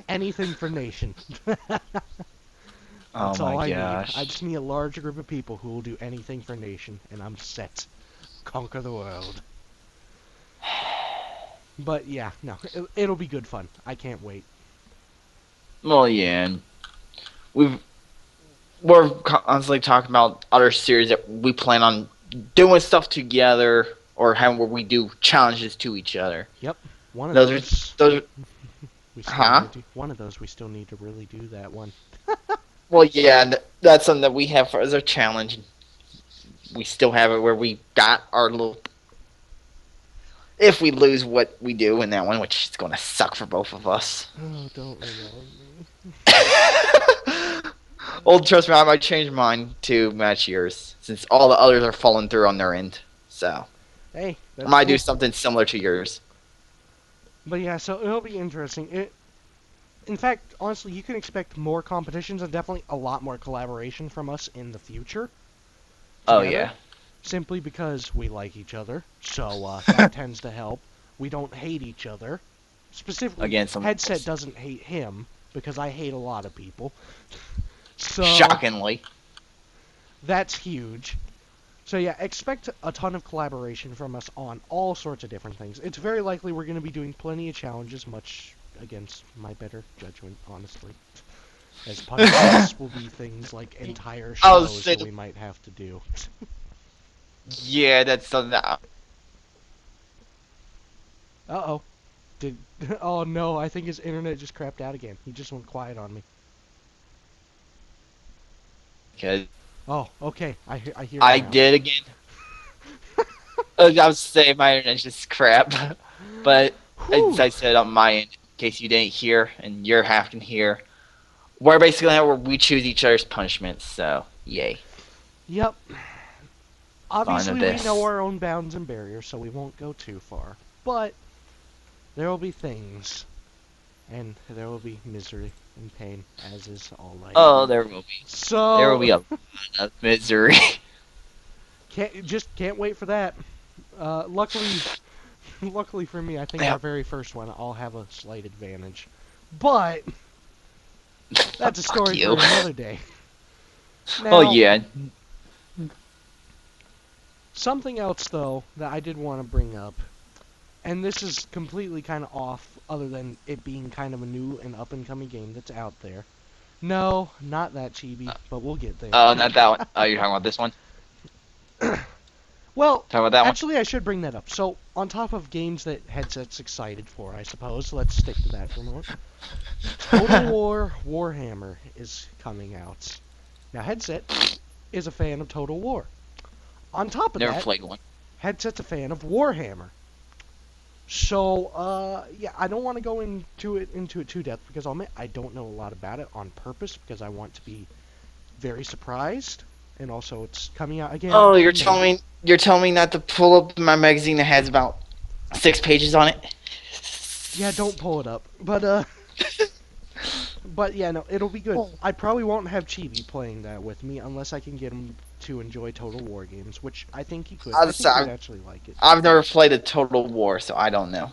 anything for nation. Oh That's my all I need. gosh. I just need a large group of people who will do anything for nation, and I'm set. Conquer the world. But yeah, no, it'll be good fun. I can't wait. Well, yeah. And we're constantly talking about other series that we plan on doing stuff together or having where we do challenges to each other. Yep, one of Those those. are those. We still Huh? need to, one of those we still need to really do that one. Well, yeah. That's something that we have for as a challenge. We still have it where we got our little. If we lose what we do in that one, which is going to suck for both of us. Oh, don't remind me. Well, trust me, I might change mine to match yours, since all the others are falling through on their end. So, Hey, I that's might cool. do something similar to yours. But yeah, so it'll be interesting. In fact, honestly, you can expect more competitions and definitely a lot more collaboration from us in the future. Oh, Together, yeah. simply because we like each other, so that tends to help. We don't hate each other. Specifically, Again, some Headset doesn't hate him, because I hate a lot of people. So, shockingly. that's huge. So yeah, expect a ton of collaboration from us on all sorts of different things. It's very likely we're going to be doing plenty of challenges, much against my better judgment, honestly. As punishments will be things like entire I was shows saying, that we might have to do. yeah, that's something that. Uh-oh. Oh no, I think his internet just crapped out again. He just went quiet on me. Because Oh, okay. I hear I you now. did again. I was saying my internet's just crap. But as Whew. I said on my end, in case you didn't hear and your half can hear, we're basically where we choose each other's punishments. So, yay. Yep. Fun of Obviously, we know this. our own bounds and barriers, so we won't go too far. But there will be things, and there will be misery and pain, as is all life. Oh, there will be. There will So be a lot of misery. can't wait for that. Luckily, luckily for me, I think Yeah. our very first one, I'll have a slight advantage. But that's a Fuck story you. for another day. Oh, Now, yeah. something else though that I did want to bring up, and this is completely kind of off, other than it being kind of a new and up and coming game that's out there. No, not that Chibi, but we'll get there. Oh, not that one. Oh, you're talking about this one? Well, Well, Talk about that one. actually, I should bring that up. So, on top of games that headsets excited for, I suppose, let's stick to that for a moment. Total War Warhammer is coming out. Now, headset is a fan of Total War. On top of Never that, played one. headset's a fan of Warhammer. So, yeah, I don't want to go into it too depth because I'll admit I don't know a lot about it on purpose because I want to be very surprised, and also it's coming out again Oh, in May. you're telling me not to pull up my magazine that has about 6 pages on it? Yeah, don't pull it up, but yeah, no, it'll be good. I probably won't have Chibi playing that with me unless I can get him to enjoy Total War games, which I think he could. I think he would I've, actually like it. I've never played a Total War, so I don't know.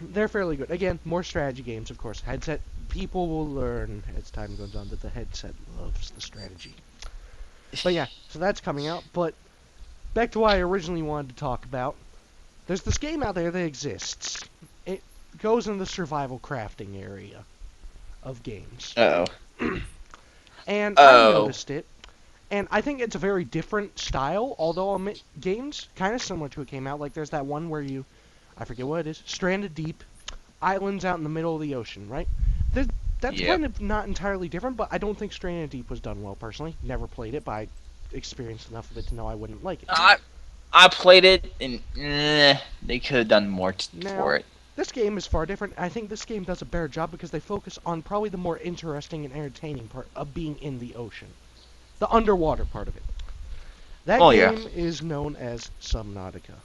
They're fairly good. Again, more strategy games, of course. Headset people will learn as time goes on that the headset loves the strategy. But yeah, so that's coming out. But back to what I originally wanted to talk about. There's this game out there that exists. It goes in the survival crafting area of games. Uh And I oh. noticed it, and I think it's a very different style, although games kind of similar to it came out. Like there's that one where I forget what it is, Stranded Deep, islands out in the middle of the ocean, right? That's Yep. kind of not entirely different, but I don't think Stranded Deep was done well personally. Never played it, but I experienced enough of it to know I wouldn't like it. I played it, and they could have done more Now, for it. this game is far different. I think this game does a better job because they focus on probably the more interesting and entertaining part of being in the ocean. The underwater part of it. That Oh yeah. game is known as Subnautica.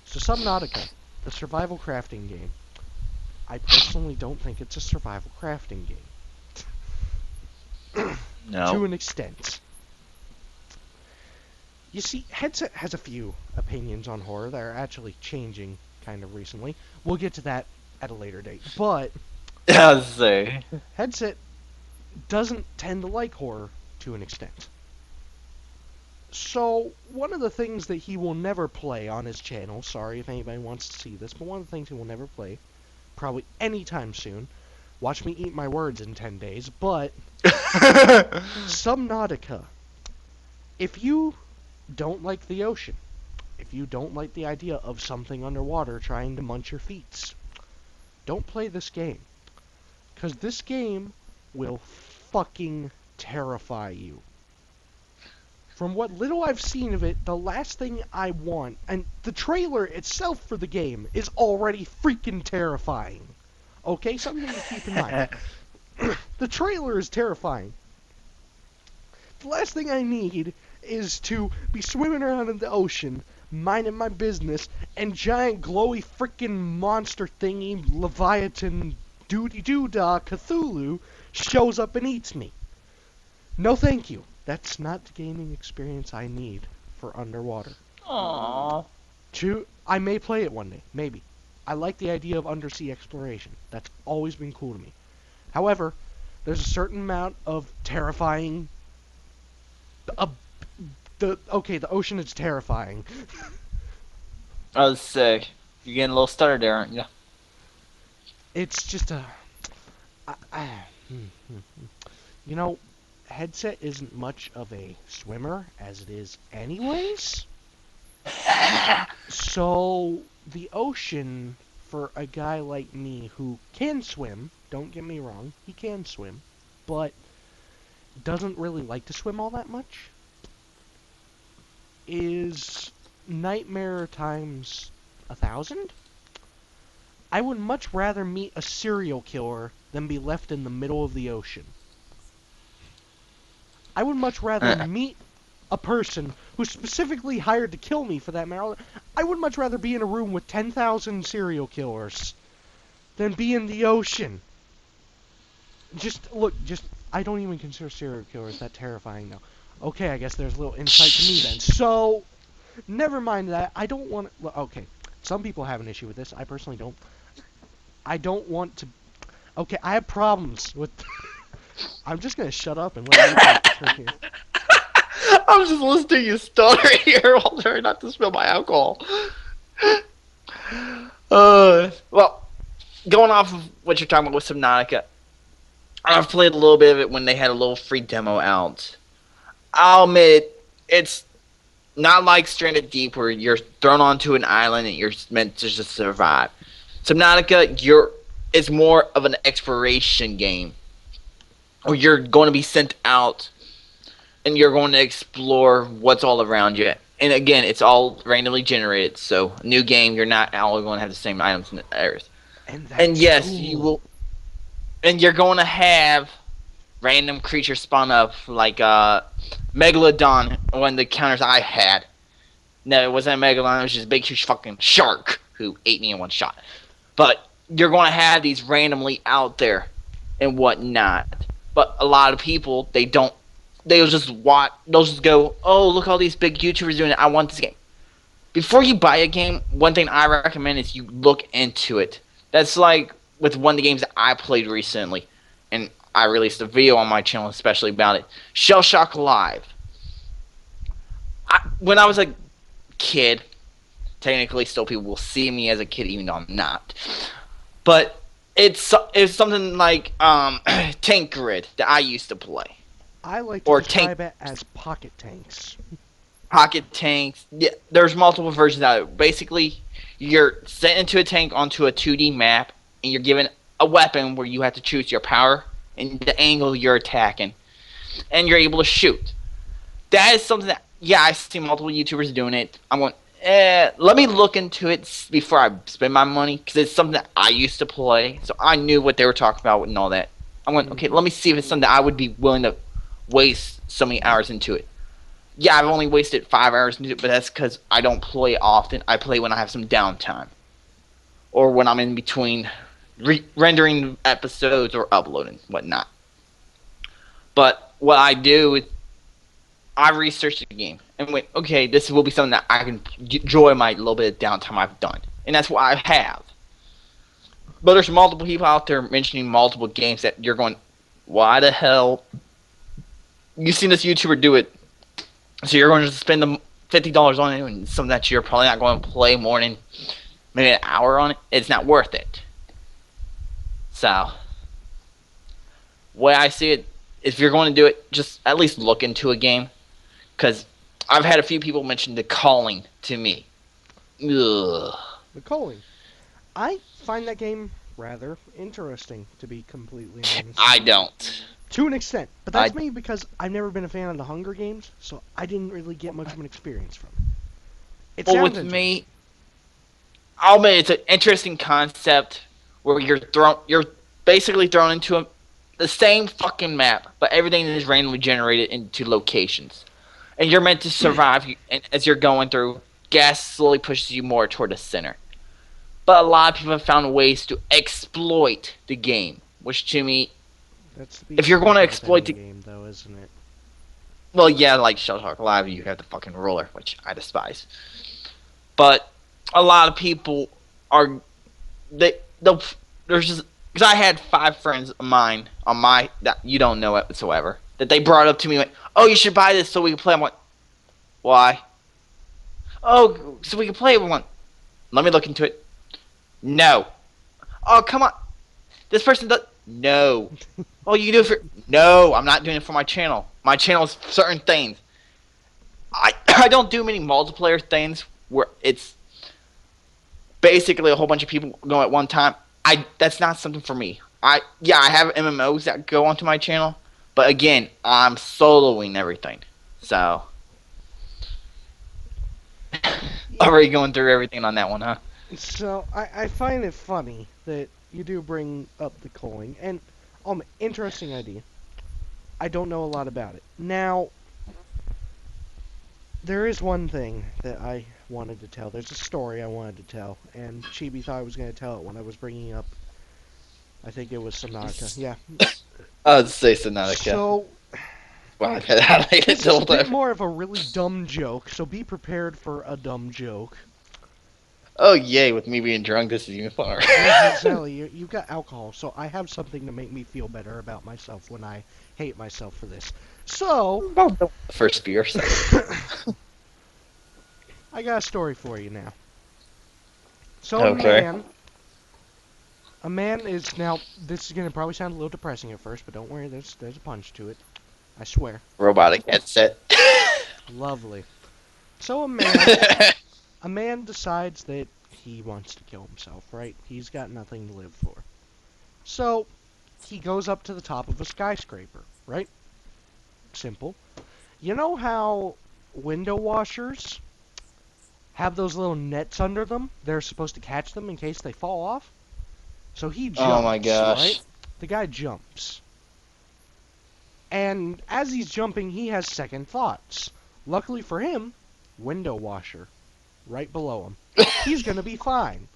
So Subnautica, the survival crafting game, I personally don't think it's a survival crafting game. No. To an extent. You see, Headset has a few opinions on horror that are actually changing kind of recently. We'll get to that at a later date. But I'll say. Headset doesn't tend to like horror to an extent. So, one of the things that he will never play on his channel, sorry if anybody wants to see this, but one of the things he will never play, probably anytime soon, watch me eat my words in 10 days, but Subnautica. If you don't like the ocean, if you don't like the idea of something underwater trying to munch your feet, don't play this game. Because this game will fucking terrify you. From what little I've seen of it, the last thing I want, and the trailer itself for the game is already freaking terrifying. Okay, something to keep in mind. The trailer is terrifying. The last thing I need is to be swimming around in the ocean, minding my business, and giant glowy freaking monster thingy, Leviathan, doody-doo-dah, Cthulhu, shows up and eats me. No thank you. That's not the gaming experience I need for underwater. Aww. I may play it one day, maybe. I like the idea of undersea exploration. That's always been cool to me. However, there's a certain amount of terrifying. The ocean is terrifying. I'll say. You're getting a little started there, aren't you? It's just you know, Headset isn't much of a swimmer as it is anyways. So the ocean for a guy like me who can swim, don't get me wrong, he can swim, but doesn't really like to swim all that much, is nightmare times 1,000. I would much rather meet a serial killer than be left in the middle of the ocean. I would much rather meet a person who's specifically hired to kill me for that matter. I would much rather be in a room with 10,000 serial killers than be in the ocean. I don't even consider serial killers that terrifying now. Okay, I guess there's a little insight to me then. So, never mind that. I don't want to... Well, okay, some people have an issue with this. I personally don't. I don't want to... Okay, I have problems with... I'm just going to shut up and let you take turn here. I'm just listening to you stutter here while trying not to spill my alcohol. Well, going off of what you're talking about with Subnautica, I've played a little bit of it when they had a little free demo out. I'll admit it's Not like Stranded Deep where you're thrown onto an island and you're meant to just survive. Subnautica, it's more of an exploration game, where you're going to be sent out and you're going to explore what's all around you. And again, it's all randomly generated, so new game, you're not all going to have the same items in the earth. And And that's yes, you cool. will, and you're going to have random creatures spawn up like megalodon. One of the counters I had. No, it wasn't a megalodon. It was just a big, huge fucking shark who ate me in one shot. But you're going to have these randomly out there and whatnot. But a lot of people, they don't. They'll just watch. They'll just go, "Oh, look, all these big YouTubers doing it. I want this game." Before you buy a game, one thing I recommend is you look into it. That's like with one of the games that I played recently, and I released a video on my channel especially about it. Shell Shock Live. When I was a kid, technically still people will see me as a kid even though I'm not. But it's something like Tank Grid that I used to play. I like to Or Tank describe it as pocket tanks. Pocket Tanks. Yeah, there's multiple versions of it. Basically, you're sent into a tank onto a 2D map and you're given a weapon where you have to choose your power and the angle you're attacking. And you're able to shoot. That is something that, yeah, I see multiple YouTubers doing it. I'm going, let me look into it before I spend my money, because it's something that I used to play, so I knew what they were talking about and all that. I'm going, okay, let me see if it's something that I would be willing to waste so many hours into it. Yeah, I've only wasted 5 hours into it, but that's because I don't play often. I play when I have some downtime, or when I'm in between rendering episodes or uploading, whatnot. But what I do is I researched the game and went, okay, this will be something that I can enjoy my little bit of downtime I've done. And that's what I have. But there's multiple people out there mentioning multiple games that you're going, why the hell? You've seen this YouTuber do it, so you're going to spend the $50 on it and something that you're probably not going to play more than maybe an hour on it. It's not worth it. So, way I see it, if you're going to do it, just at least look into a game. Because I've had a few people mention The Calling to me. Ugh. The Calling. I find that game rather interesting, to be completely honest. I don't. To an extent. But that's maybe because I've never been a fan of the Hunger Games, so I didn't really get much of an experience from it. Well, with me, I'll admit it's an interesting concept where you're basically thrown into the same fucking map, but everything is randomly generated into locations. And you're meant to survive, and as you're going through, gas slowly pushes you more toward the center. But a lot of people have found ways to exploit the game, which to me, if you're going to exploit the game, though, isn't it? Well, yeah, like Shell Shock Live, you have the fucking ruler, which I despise. But a lot of people are they'll there's just because I had 5 friends of mine on my that you don't know it whatsoever that they brought up to me like, oh, you should buy this so we can play. I'm like, why? Oh, so we can play. I'm like, let me look into it. No. Oh, come on. This person does. No. Oh, you can do it for. No, I'm not doing it for my channel. My channel's certain things. I don't do many multiplayer things where it's basically a whole bunch of people going at one time. That's not something for me. I have MMOs that go onto my channel, but again, I'm soloing everything. So already going through everything on that one, huh? So I find it funny that you do bring up the calling, and interesting idea. I don't know a lot about it. Now, there is one thing that I wanted to tell. There's a story I wanted to tell, and Chibi thought I was going to tell it when I was bringing up, I think it was Subnautica. Yeah. I would say Subnautica. So, wow, this is a bit more of a really dumb joke, so be prepared for a dumb joke. Oh, yay, with me being drunk, this is even funner. Exactly, you've got alcohol, so I have something to make me feel better about myself when I hate myself for this. So... First beer. I got a story for you now. So okay. a man is now. This is gonna probably sound a little depressing at first, but don't worry. There's a punch to it. I swear. Robotic headset. Lovely. So a man decides that he wants to kill himself, right? He's got nothing to live for. So he goes up to the top of a skyscraper, right? Simple. You know how window washers have those little nets under them? They're supposed to catch them in case they fall off. So he Oh my jumps, right? gosh. The guy jumps. And as he's jumping, he has second thoughts. Luckily for him, window washer right below him. He's going to be fine.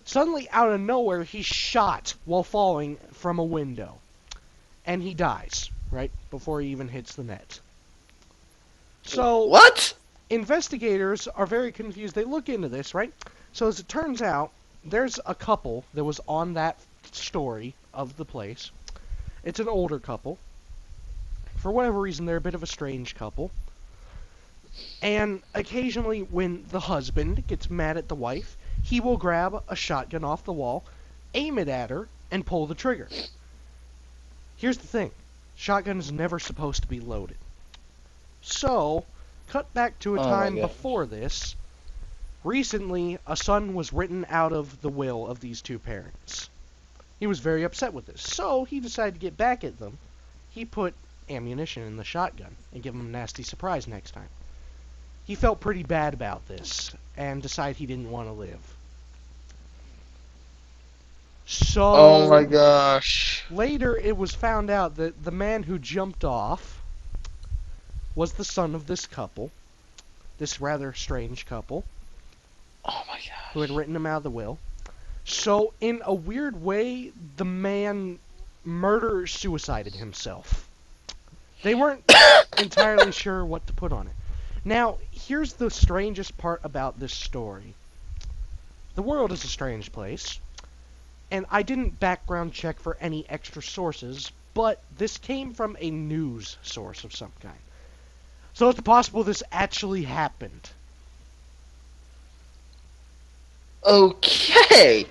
Suddenly, out of nowhere, he's shot while falling from a window. And he dies, right? Before he even hits the net. So, What? investigators are very confused. They look into this, right? So, as it turns out, there's a couple that was on that story of the place. It's an older couple. For whatever reason, they're a bit of a strange couple. And occasionally, when the husband gets mad at the wife, he will grab a shotgun off the wall, aim it at her, and pull the trigger. Here's the thing. Shotgun is never supposed to be loaded. So, cut back to a Oh my time god. before this. Recently, a son was written out of the will of these two parents. He was very upset with this, so he decided to get back at them. He put ammunition in the shotgun and give them a nasty surprise next time. He felt pretty bad about this and decided he didn't want to live. Oh my So, gosh. later it was found out that the man who jumped off was the son of this couple, this rather strange couple, Oh my who had gosh. written him out of the will. So, in a weird way, the man murder-suicided himself. They weren't entirely sure what to put on it. Now, here's the strangest part about this story. The world is a strange place, and I didn't background check for any extra sources, but this came from a news source of some kind. So it's possible this actually happened. Okay.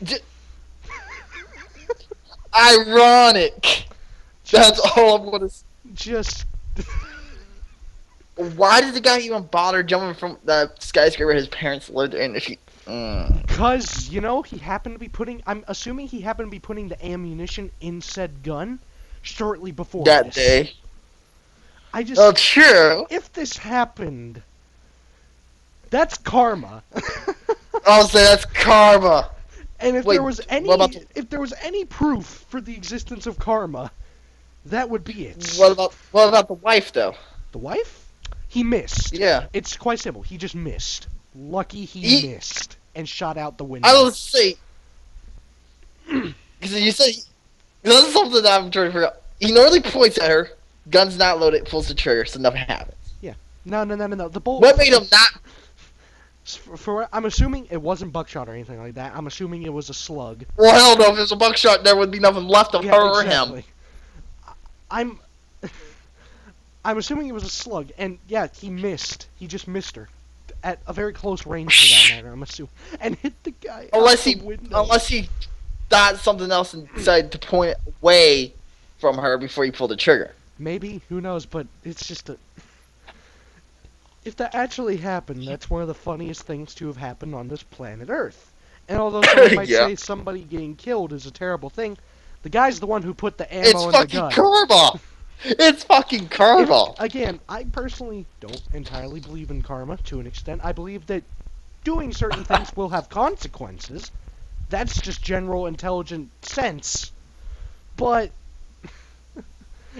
D- Ironic. That's Just, all I'm gonna. just, Why did the guy even bother jumping from the skyscraper his parents lived in? If he, Cause, he happened to be I'm assuming he happened to be putting the ammunition in said gun shortly before that this. day. I just, Oh, true. if this happened, that's karma. I'll say that's karma. And if Wait, there was what about any, if there was any proof for the existence of karma, that would be it. what about the wife though? The wife? He missed. Yeah. It's quite simple. He just missed. Lucky he He, missed and shot out the I window. don't say because you said this is something that I'm trying to figure out. He normally points at her, gun's not loaded, pulls the trigger, so nothing happens. Yeah. No. The bullet. What made him not? I'm assuming it wasn't buckshot or anything like that. I'm assuming it was a slug. Well, hell no. If it was a buckshot, there would be nothing left of Yeah, her or exactly. him. I'm I'm assuming it was a slug, and yeah, he missed. He just missed her at a very close range for that matter. I'm assuming, and hit the guy out the window. Unless he thought something else and decided to point it away from her before he pulled the trigger. Maybe, who knows? But it's just a. If that actually happened, that's one of the funniest things to have happened on this planet Earth. And although someone might Yeah. say somebody getting killed is a terrible thing, the guy's the one who put the ammo It's in the fucking gun. karma. It's fucking karma. Again, I personally don't entirely believe in karma to an extent. I believe that doing certain things will have consequences. That's just general intelligent sense. But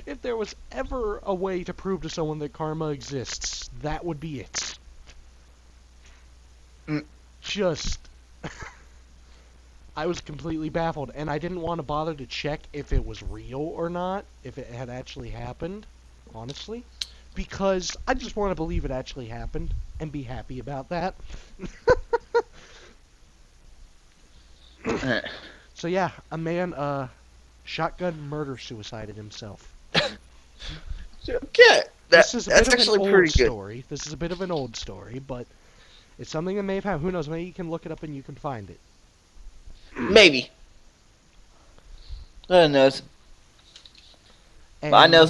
if there was ever a way to prove to someone that karma exists, that would be it. Mm. Just I was completely baffled, and I didn't want to bother to check if it was real or not, if it had actually happened, honestly, because I just want to believe it actually happened and be happy about that. So yeah, a man shotgun murder suicided himself. Okay, This is a that's bit of an actually old pretty good. story. This is a bit of an old story, but it's something that may have happened. Who knows? Maybe you can look it up and you can find it. Maybe. Who knows? But I And know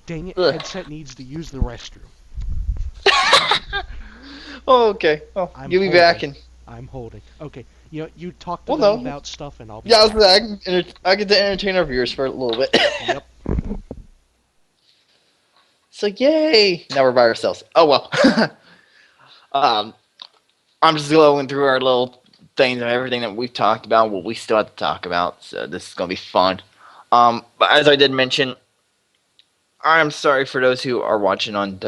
Dang it, Ugh. headset needs to use the restroom. Oh, okay. Oh, I'm you'll be back holding. and I'm holding. Okay, you talk to well, them no. about stuff, and I'll be Yeah, back. I get to entertain our viewers for a little bit. Yep. So yay! Now we're by ourselves. Oh well. um, I'm just going through our little things and everything that we've talked about, what we still have to talk about. So this is gonna be fun. But as I did mention, I'm sorry for those who are watching on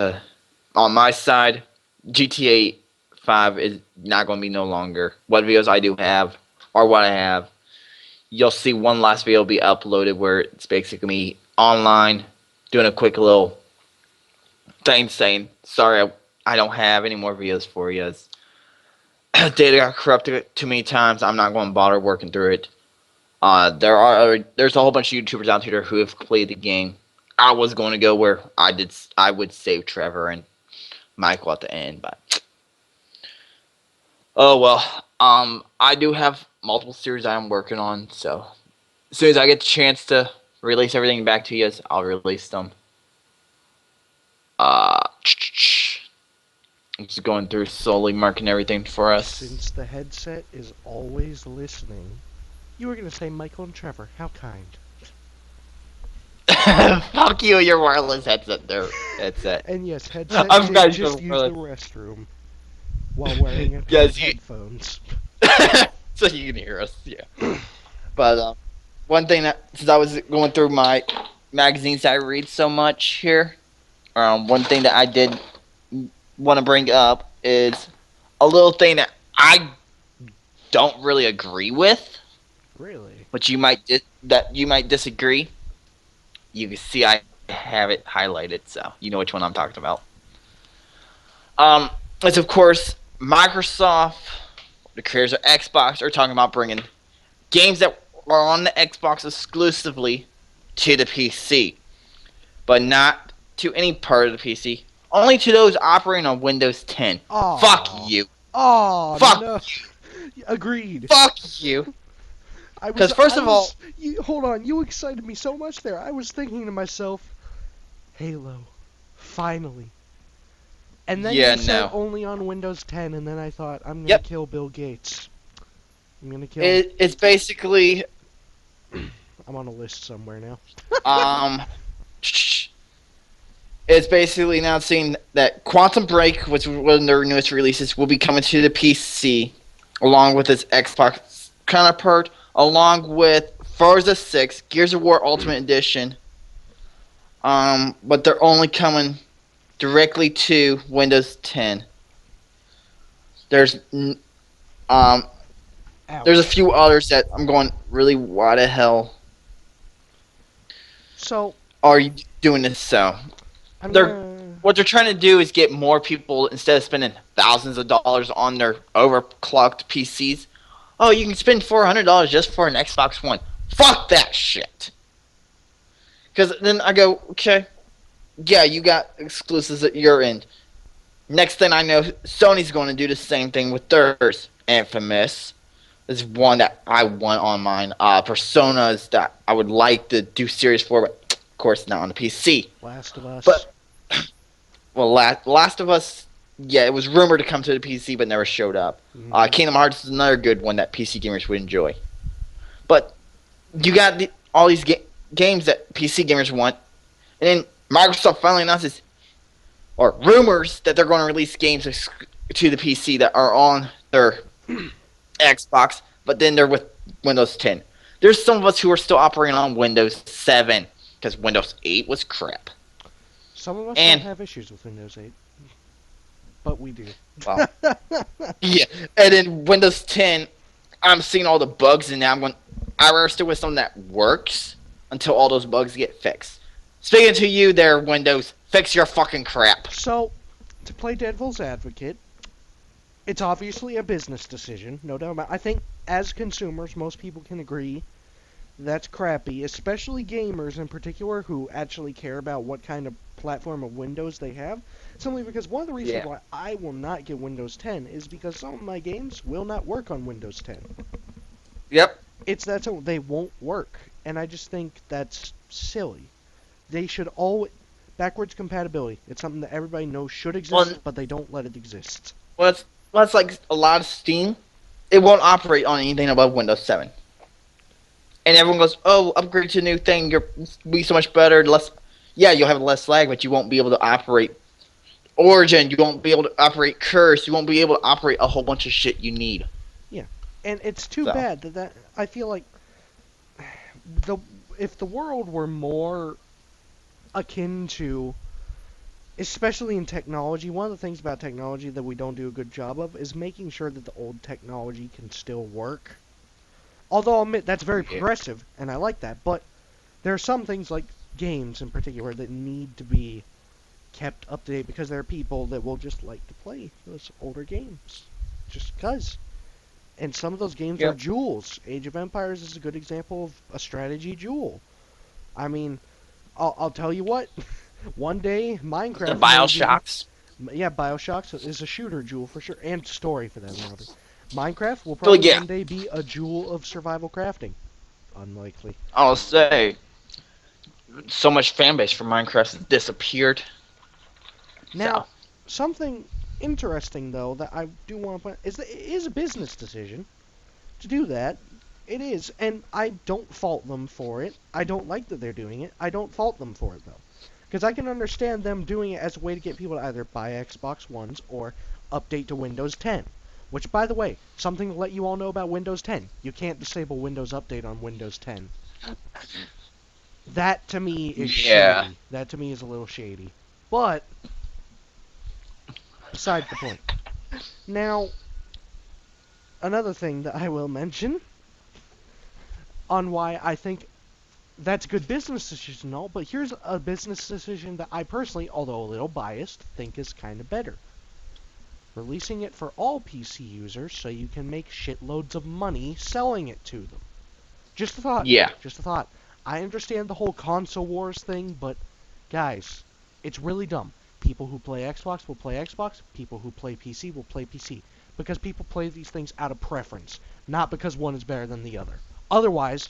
my side. GTA 5 is not gonna be no longer. What videos I do have or what I have. You'll see one last video be uploaded where it's basically me online doing a quick little thing saying, sorry, I don't have any more videos for you. Data got corrupted too many times. I'm not going to bother working through it. There's a whole bunch of YouTubers out here who have completed the game. I was going to go where I would save Trevor and Michael at the end, but oh well. I do have multiple series I'm working on, so as soon as I get the chance to release everything back to you, I'll release them. Uh, I'm just going through slowly marking everything for us. Since the headset is always listening, you were gonna say Michael and Trevor. How kind. Fuck you, your wireless headset there. Headset. And yes, headset I'm did guys just go use the wireless. restroom while wearing a pair of Yes, you. headphones. So you can hear us, yeah. But one thing that since I was going through my magazines that I read so much here, one thing that I did want to bring up is a little thing that I don't really agree with, Really? but that you might disagree. You can see I have it highlighted, so you know which one I'm talking about. It's of course Microsoft, the creators of Xbox, are talking about bringing games that are on the Xbox exclusively to the PC, but not to any part of the PC. Only to those operating on Windows 10. Fuck Oh. you. Oh Fuck no. you. Agreed. Fuck you. I was Because first I of all, was you hold on, you excited me so much there. I was thinking to myself, Halo, finally. And then yeah, you said no. only on Windows 10, and then I thought, I'm gonna Yep. kill Bill Gates. I'm gonna kill. It's basically I'm on a list somewhere now. um it's basically announcing that Quantum Break, which was one of their newest releases, will be coming to the PC along with its Xbox counterpart, along with Forza 6, Gears of War Ultimate Edition. But they're only coming directly to Windows 10. There's um there's a Ouch. few others that I'm going, really, why the hell So are you doing this? So I'm they're gonna. what they're trying to do is get more people, instead of spending thousands of dollars on their overclocked PCs. Oh, you can spend $400 just for an Xbox One. Fuck that shit. Because then I go, okay, yeah, you got exclusives at your end. Next thing I know, Sony's going to do the same thing with theirs. Infamous is one that I want on mine. Personas that I would like to do series for, but of course not on the PC. Last of Us. But well, Last of Us, yeah, it was rumored to come to the PC, but never showed up. Mhm. Kingdom Hearts is another good one that PC gamers would enjoy. But you got all these games that PC gamers want, and then Microsoft finally announces, or rumors, that they're going to release games to the PC that are on their Xbox, but then they're with Windows 10. There's some of us who are still operating on Windows 7 because Windows 8 was crap. Some of us And don't have issues with Windows 8, but we do. well, yeah, and then Windows 10, I'm seeing all the bugs, and now I'm going. I rather stick with something that works until all those bugs get fixed. Speaking to you, there, Windows, fix your fucking crap. So, to play devil's advocate, it's obviously a business decision, no doubt about it. I think as consumers, most people can agree that's crappy, especially gamers in particular who actually care about what kind of platform of Windows they have. Simply because one of the reasons Yeah. why I will not get Windows 10 is because some of my games will not work on Windows 10. Yep. It's that they won't work, and I just think that's silly. They should always Backwards compatibility. It's something that everybody knows should Well, exist, but they don't let it exist. it's like a lot of Steam. It won't operate on anything above Windows 7. And everyone goes, "Oh, upgrade to a new thing. You'll be so much better. Less, yeah, you'll have less lag, but you won't be able to operate Origin. You won't be able to operate Curse. You won't be able to operate a whole bunch of shit you need." Yeah, and it's too So bad that I feel like the if the world were more akin to, especially in technology, one of the things about technology that we don't do a good job of is making sure that the old technology can still work. Although I'll admit that's very yeah, progressive, and I like that, but there are some things like games in particular that need to be kept up to date because there are people that will just like to play those older games just because. And some of those games are yep. jewels. Age of Empires is a good example of a strategy jewel. I mean, I'll tell you what. One day, The Minecraft may be. Bioshocks. Yeah, Bioshock is a shooter jewel for sure, and story for that matter. Minecraft will Well, probably yeah, one day be a jewel of survival crafting. Unlikely. I'll say so much fan base for Minecraft has disappeared. Now, So something interesting though that I do want to point is that it is a business decision to do that. It is, and I don't fault them for it. I don't like that they're doing it. I don't fault them for it though, because I can understand them doing it as a way to get people to either buy Xbox Ones or update to Windows 10. Which, by the way, something to let you all know about Windows 10. You can't disable Windows Update on Windows 10. That to me is yeah, shady. That to me is a little shady. But besides the point. Now, another thing that I will mention on why I think that's a good business decision and all, but here's a business decision that I personally, although a little biased, think is kind of better. Releasing it for all PC users so you can make shitloads of money selling it to them. Just a thought. yeah, Just a thought. I understand the whole console wars thing, but guys, it's really dumb. People who play Xbox will play Xbox. People who play PC will play PC. Because people play these things out of preference, not because one is better than the other. Otherwise,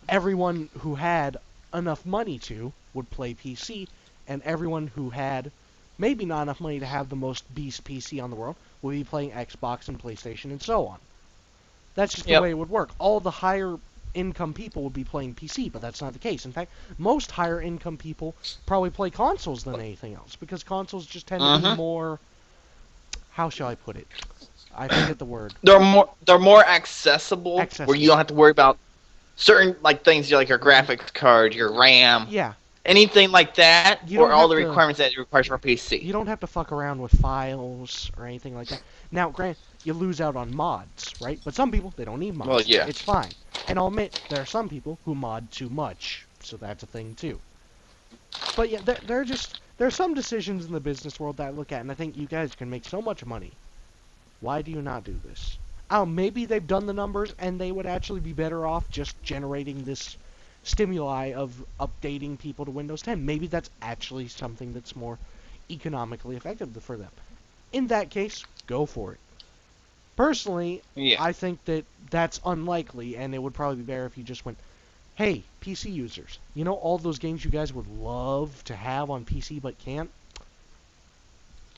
everyone who had enough money to would play PC, and everyone who had maybe not enough money to have the most beast PC on the world would be playing Xbox and PlayStation and so on. That's just the way yep. it would work. All the higher income people would be playing PC, but that's not the case. In fact, most higher income people probably play consoles than anything else because consoles just tend to be Mm-hmm. more, how shall I put it? I forget the word. They're more accessible, where you Accessible. don't have to worry about certain like things like your Y- graphics card, your RAM, yeah, anything like that, you or don't all have the to requirements that it requires for a PC. you don't have to fuck around with files or anything like that. Now, grant you lose out on mods, right? But some people they don't need Well, mods. yeah. It's fine. And I'll admit there are some people who mod too much, so that's a thing too. But yeah, there are some decisions in the business world that I look at and I think you guys can make so much money. Why do you not do this? Oh, maybe they've done the numbers and they would actually be better off just generating this stimuli of updating people to Windows 10. Maybe that's actually something that's more economically effective for them. In that case, go for it. Personally, Yeah. I think that that's unlikely, and it would probably be better if you just went, hey, PC users, you know all those games you guys would love to have on PC but can't?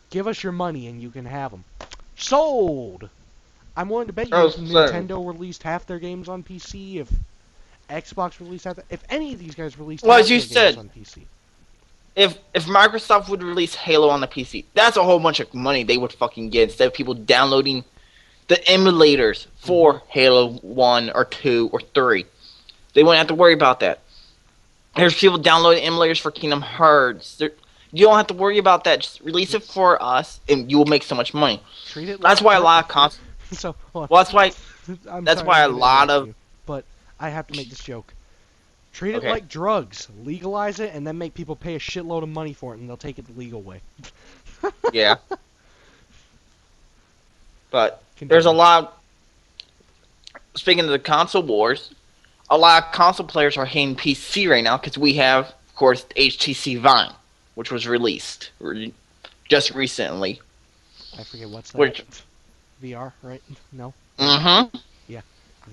Give us your money and you can have them. Sold! I'm willing to bet you Oh, if so Nintendo released half their games on PC, if Xbox released half, if any of these guys released well, as half you their games said, on PC. if Microsoft would release Halo on the PC, that's a whole bunch of money they would fucking get instead of people downloading the emulators Mm-hmm. for Halo 1 or 2 or 3. They wouldn't have to worry about that. There's people downloading emulators for Kingdom Hearts. You don't have to worry about that. Just release it for us, and you will make so much money. Treat it That's like why a drug. lot of So, hold well, that's why on. I'm that's sorry, why I'm a gonna lot interrupt of you, but I have to make this joke. Treat it okay, like drugs. Legalize it, and then make people pay a shitload of money for it, and they'll take it the legal way. yeah, but there's a Continue. lot. Speaking of the console wars, a lot of console players are hating PC right now because we have, of course, HTC Vive, which was released just recently. I forget what's that. Which, VR, right? No? Right? mm-hmm, Yeah.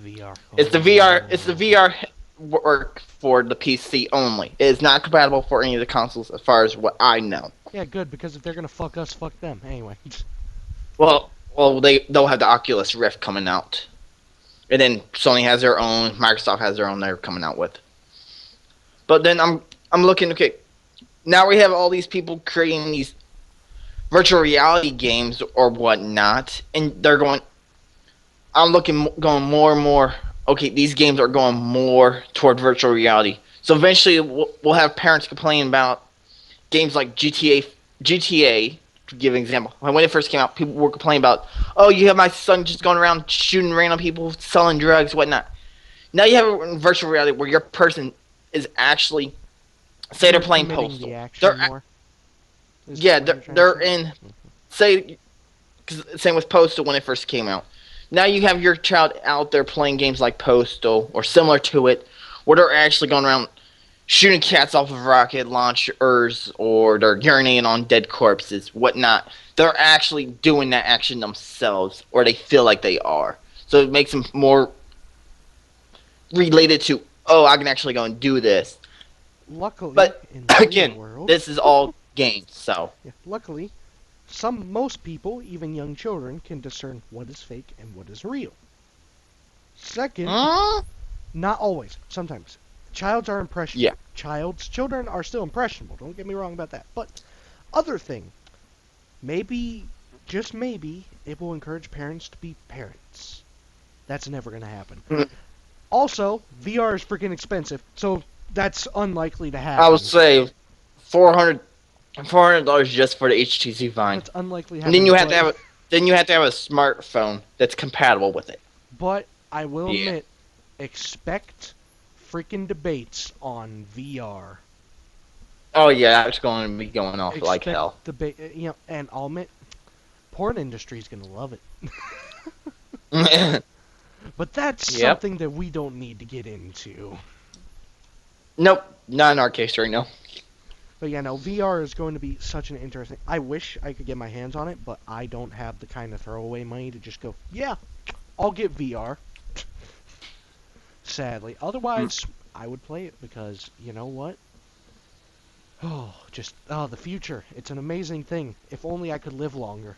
VR. it's the VR. It's the Oh. VR work for the PC only. It is not compatible for any of the consoles, as far as what I know. Yeah, good, because if they're gonna fuck us, fuck them. Anyway. Well, they'll have the Oculus Rift coming out, and then Sony has their own, Microsoft has their own they're coming out with. But then I'm looking. Okay, now we have all these people creating these virtual reality games or whatnot, and they're going. I'm looking going more and more. Okay, these games are going more toward virtual reality. So eventually, we'll have parents complaining about games like GTA. GTA, to give an example, when it first came out, people were complaining about, oh, you have my son just going around shooting random people, selling drugs, whatnot. Now you have a virtual reality where your person is actually, say they're They're playing committing the Postal. action more. Is Yeah, what you're trying to they're say? in, say, cause same with Postal when it first came out. Now you have your child out there playing games like Postal or similar to it, where they're actually going around shooting cats off of rocket launchers, or they're urinating on dead corpses, whatnot. They're actually doing that action themselves, or they feel like they are. So it makes them more related to, oh, I can actually go and do this. Luckily, But in the real again, world, this is all games, so. yeah, luckily, most people, even young children, can discern what is fake and what is real. Second, Mm? not always, sometimes. Yeah. Children are still impressionable, don't get me wrong about that. But, other thing, maybe, just maybe, it will encourage parents to be parents. That's never gonna happen. Mm. Also, VR is freaking expensive, so that's unlikely to I would happen. say 400 $400 just for the HTC Vive. That's unlikely to And then happen, you have to have a smartphone that's compatible with it. but I will Yeah. admit, expect freaking debates on VR. Oh yeah, that's going to be going off like Expect hell. debate, and I'll admit, porn industry's gonna love it. But that's Yep. something that we don't need to get into. Nope, not in our case right now. But yeah, no, VR is going to be such an interesting. I wish I could get my hands on it, but I don't have the kind of throwaway money to just go, yeah, I'll get VR. Sadly. Otherwise, I would play it because, you know what? The future. It's an amazing thing. If only I could live longer.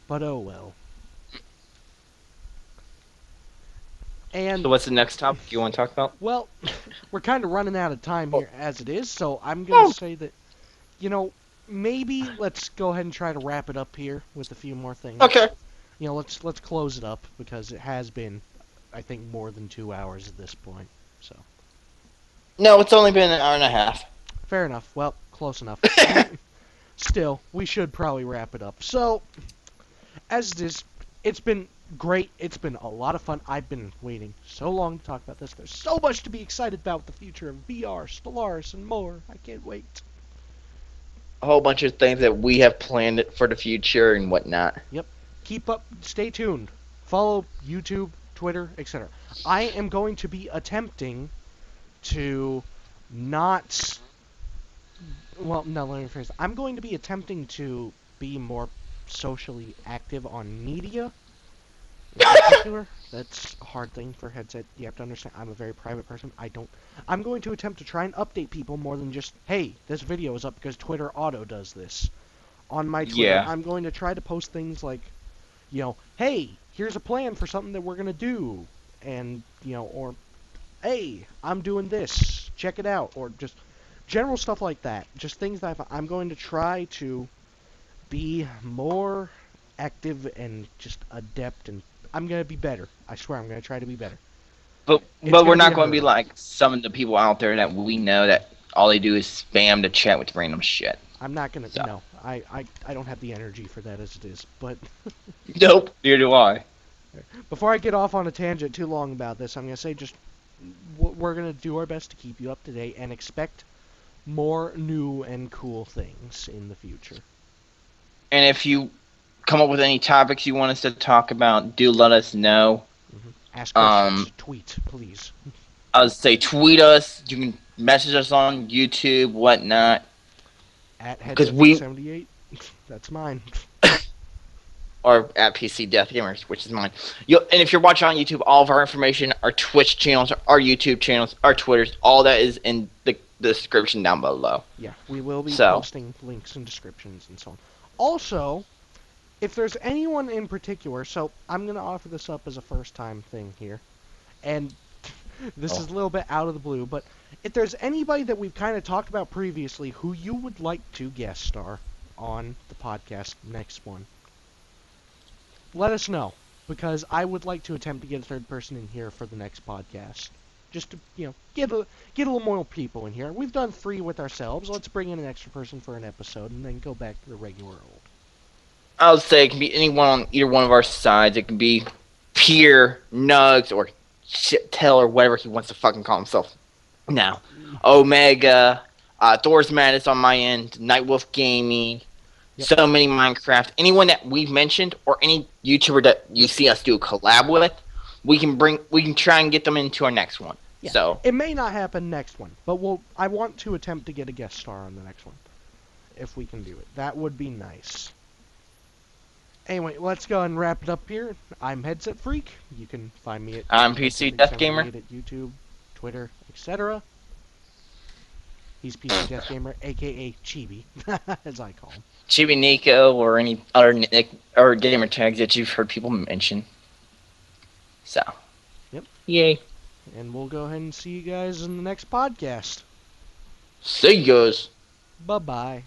But oh well. So And, what's the next topic you want to talk about? well, we're kind of running out of time Oh, here as it is, so I'm going to oh, say that, maybe let's go ahead and try to wrap it up here with a few more things. okay. Let's close it up because it has been, I think, more than 2 hours at this point. So, No, it's only been an hour and a half. fair enough. Well, close enough. Still, we should probably wrap it up. So, as it is, it's been great. It's been a lot of fun. I've been waiting so long to talk about this. There's so much to be excited about with the future of VR, Stellaris, and more. I can't wait. A whole bunch of things that we have planned for the future and whatnot. Yep. Keep up. Stay tuned. Follow YouTube, Twitter, etc. I am going to be attempting to not. Well, no, let me phrase. I'm going to be attempting to be more socially active on media in particular. That's a hard thing for headset. You have to understand. I'm a very private person. I'm going to attempt to try and update people more than just, hey, this video is up because Twitter auto does this. On my Twitter, Yeah. I'm going to try to post things like, hey, here's a plan for something that we're gonna do, and or hey, I'm doing this, check it out, or just general stuff like that. Just things that I'm going to try to be more active and just adept, and I'm gonna be better. I swear, I'm gonna try to be better. It's But we're gonna be not a going to be hurdle. like some of the people out there that we know that all they do is spam to chat with random shit. I'm not gonna. So. No, I don't have the energy for that as it is. But Nope. Neither do I. before I get off on a tangent too long about this, I'm gonna say just we're gonna do our best to keep you up to date and expect more new and cool things in the future. And if you come up with any topics you want us to talk about, do let us know. Ask Um, questions. Tweet, please. I would say tweet us. You can message us on YouTube, whatnot. At Because we Headset678. That's mine. or at PC Death Gamers, which is mine. And if you're watching on YouTube, all of our information, our Twitch channels, our YouTube channels, our Twitters, all that is in the description down below. Yeah, we will be So, posting links and descriptions and so on. Also, if there's anyone in particular, so I'm going to offer this up as a first time thing here, and this is a little bit out of the blue, but if there's anybody that we've kind of talked about previously who you would like to guest star on the podcast next one, let us know, because I would like to attempt to get a third person in here for the next podcast. Just to, get a little more people in here. We've done 3 with ourselves. Let's bring in an extra person for an episode and then go back to the regular old. I would say it can be anyone on either one of our sides. It can be Pier, Nugs, or Tell, or whatever he wants to fucking call himself now. Omega, Thor's Madness on my end, Nightwolf Gaming, Yep. so many Minecraft. Anyone that we've mentioned, or any YouTuber that you see us do a collab with, we can try and get them into our next one. Yeah. So It may not happen next one, but I want to attempt to get a guest star on the next one. If we can do it. That would be nice. Anyway, let's go and wrap it up here. I'm Headset Freak. You can find me at I'm PC Death Gamer. at YouTube, Twitter, etc. He's PC Death Gamer, aka Chibi, as I call him. Chibi Nico, or any other or gamer tags that you've heard people mention. So. Yep. Yay. And we'll go ahead and see you guys in the next podcast. See yous. Bye-bye.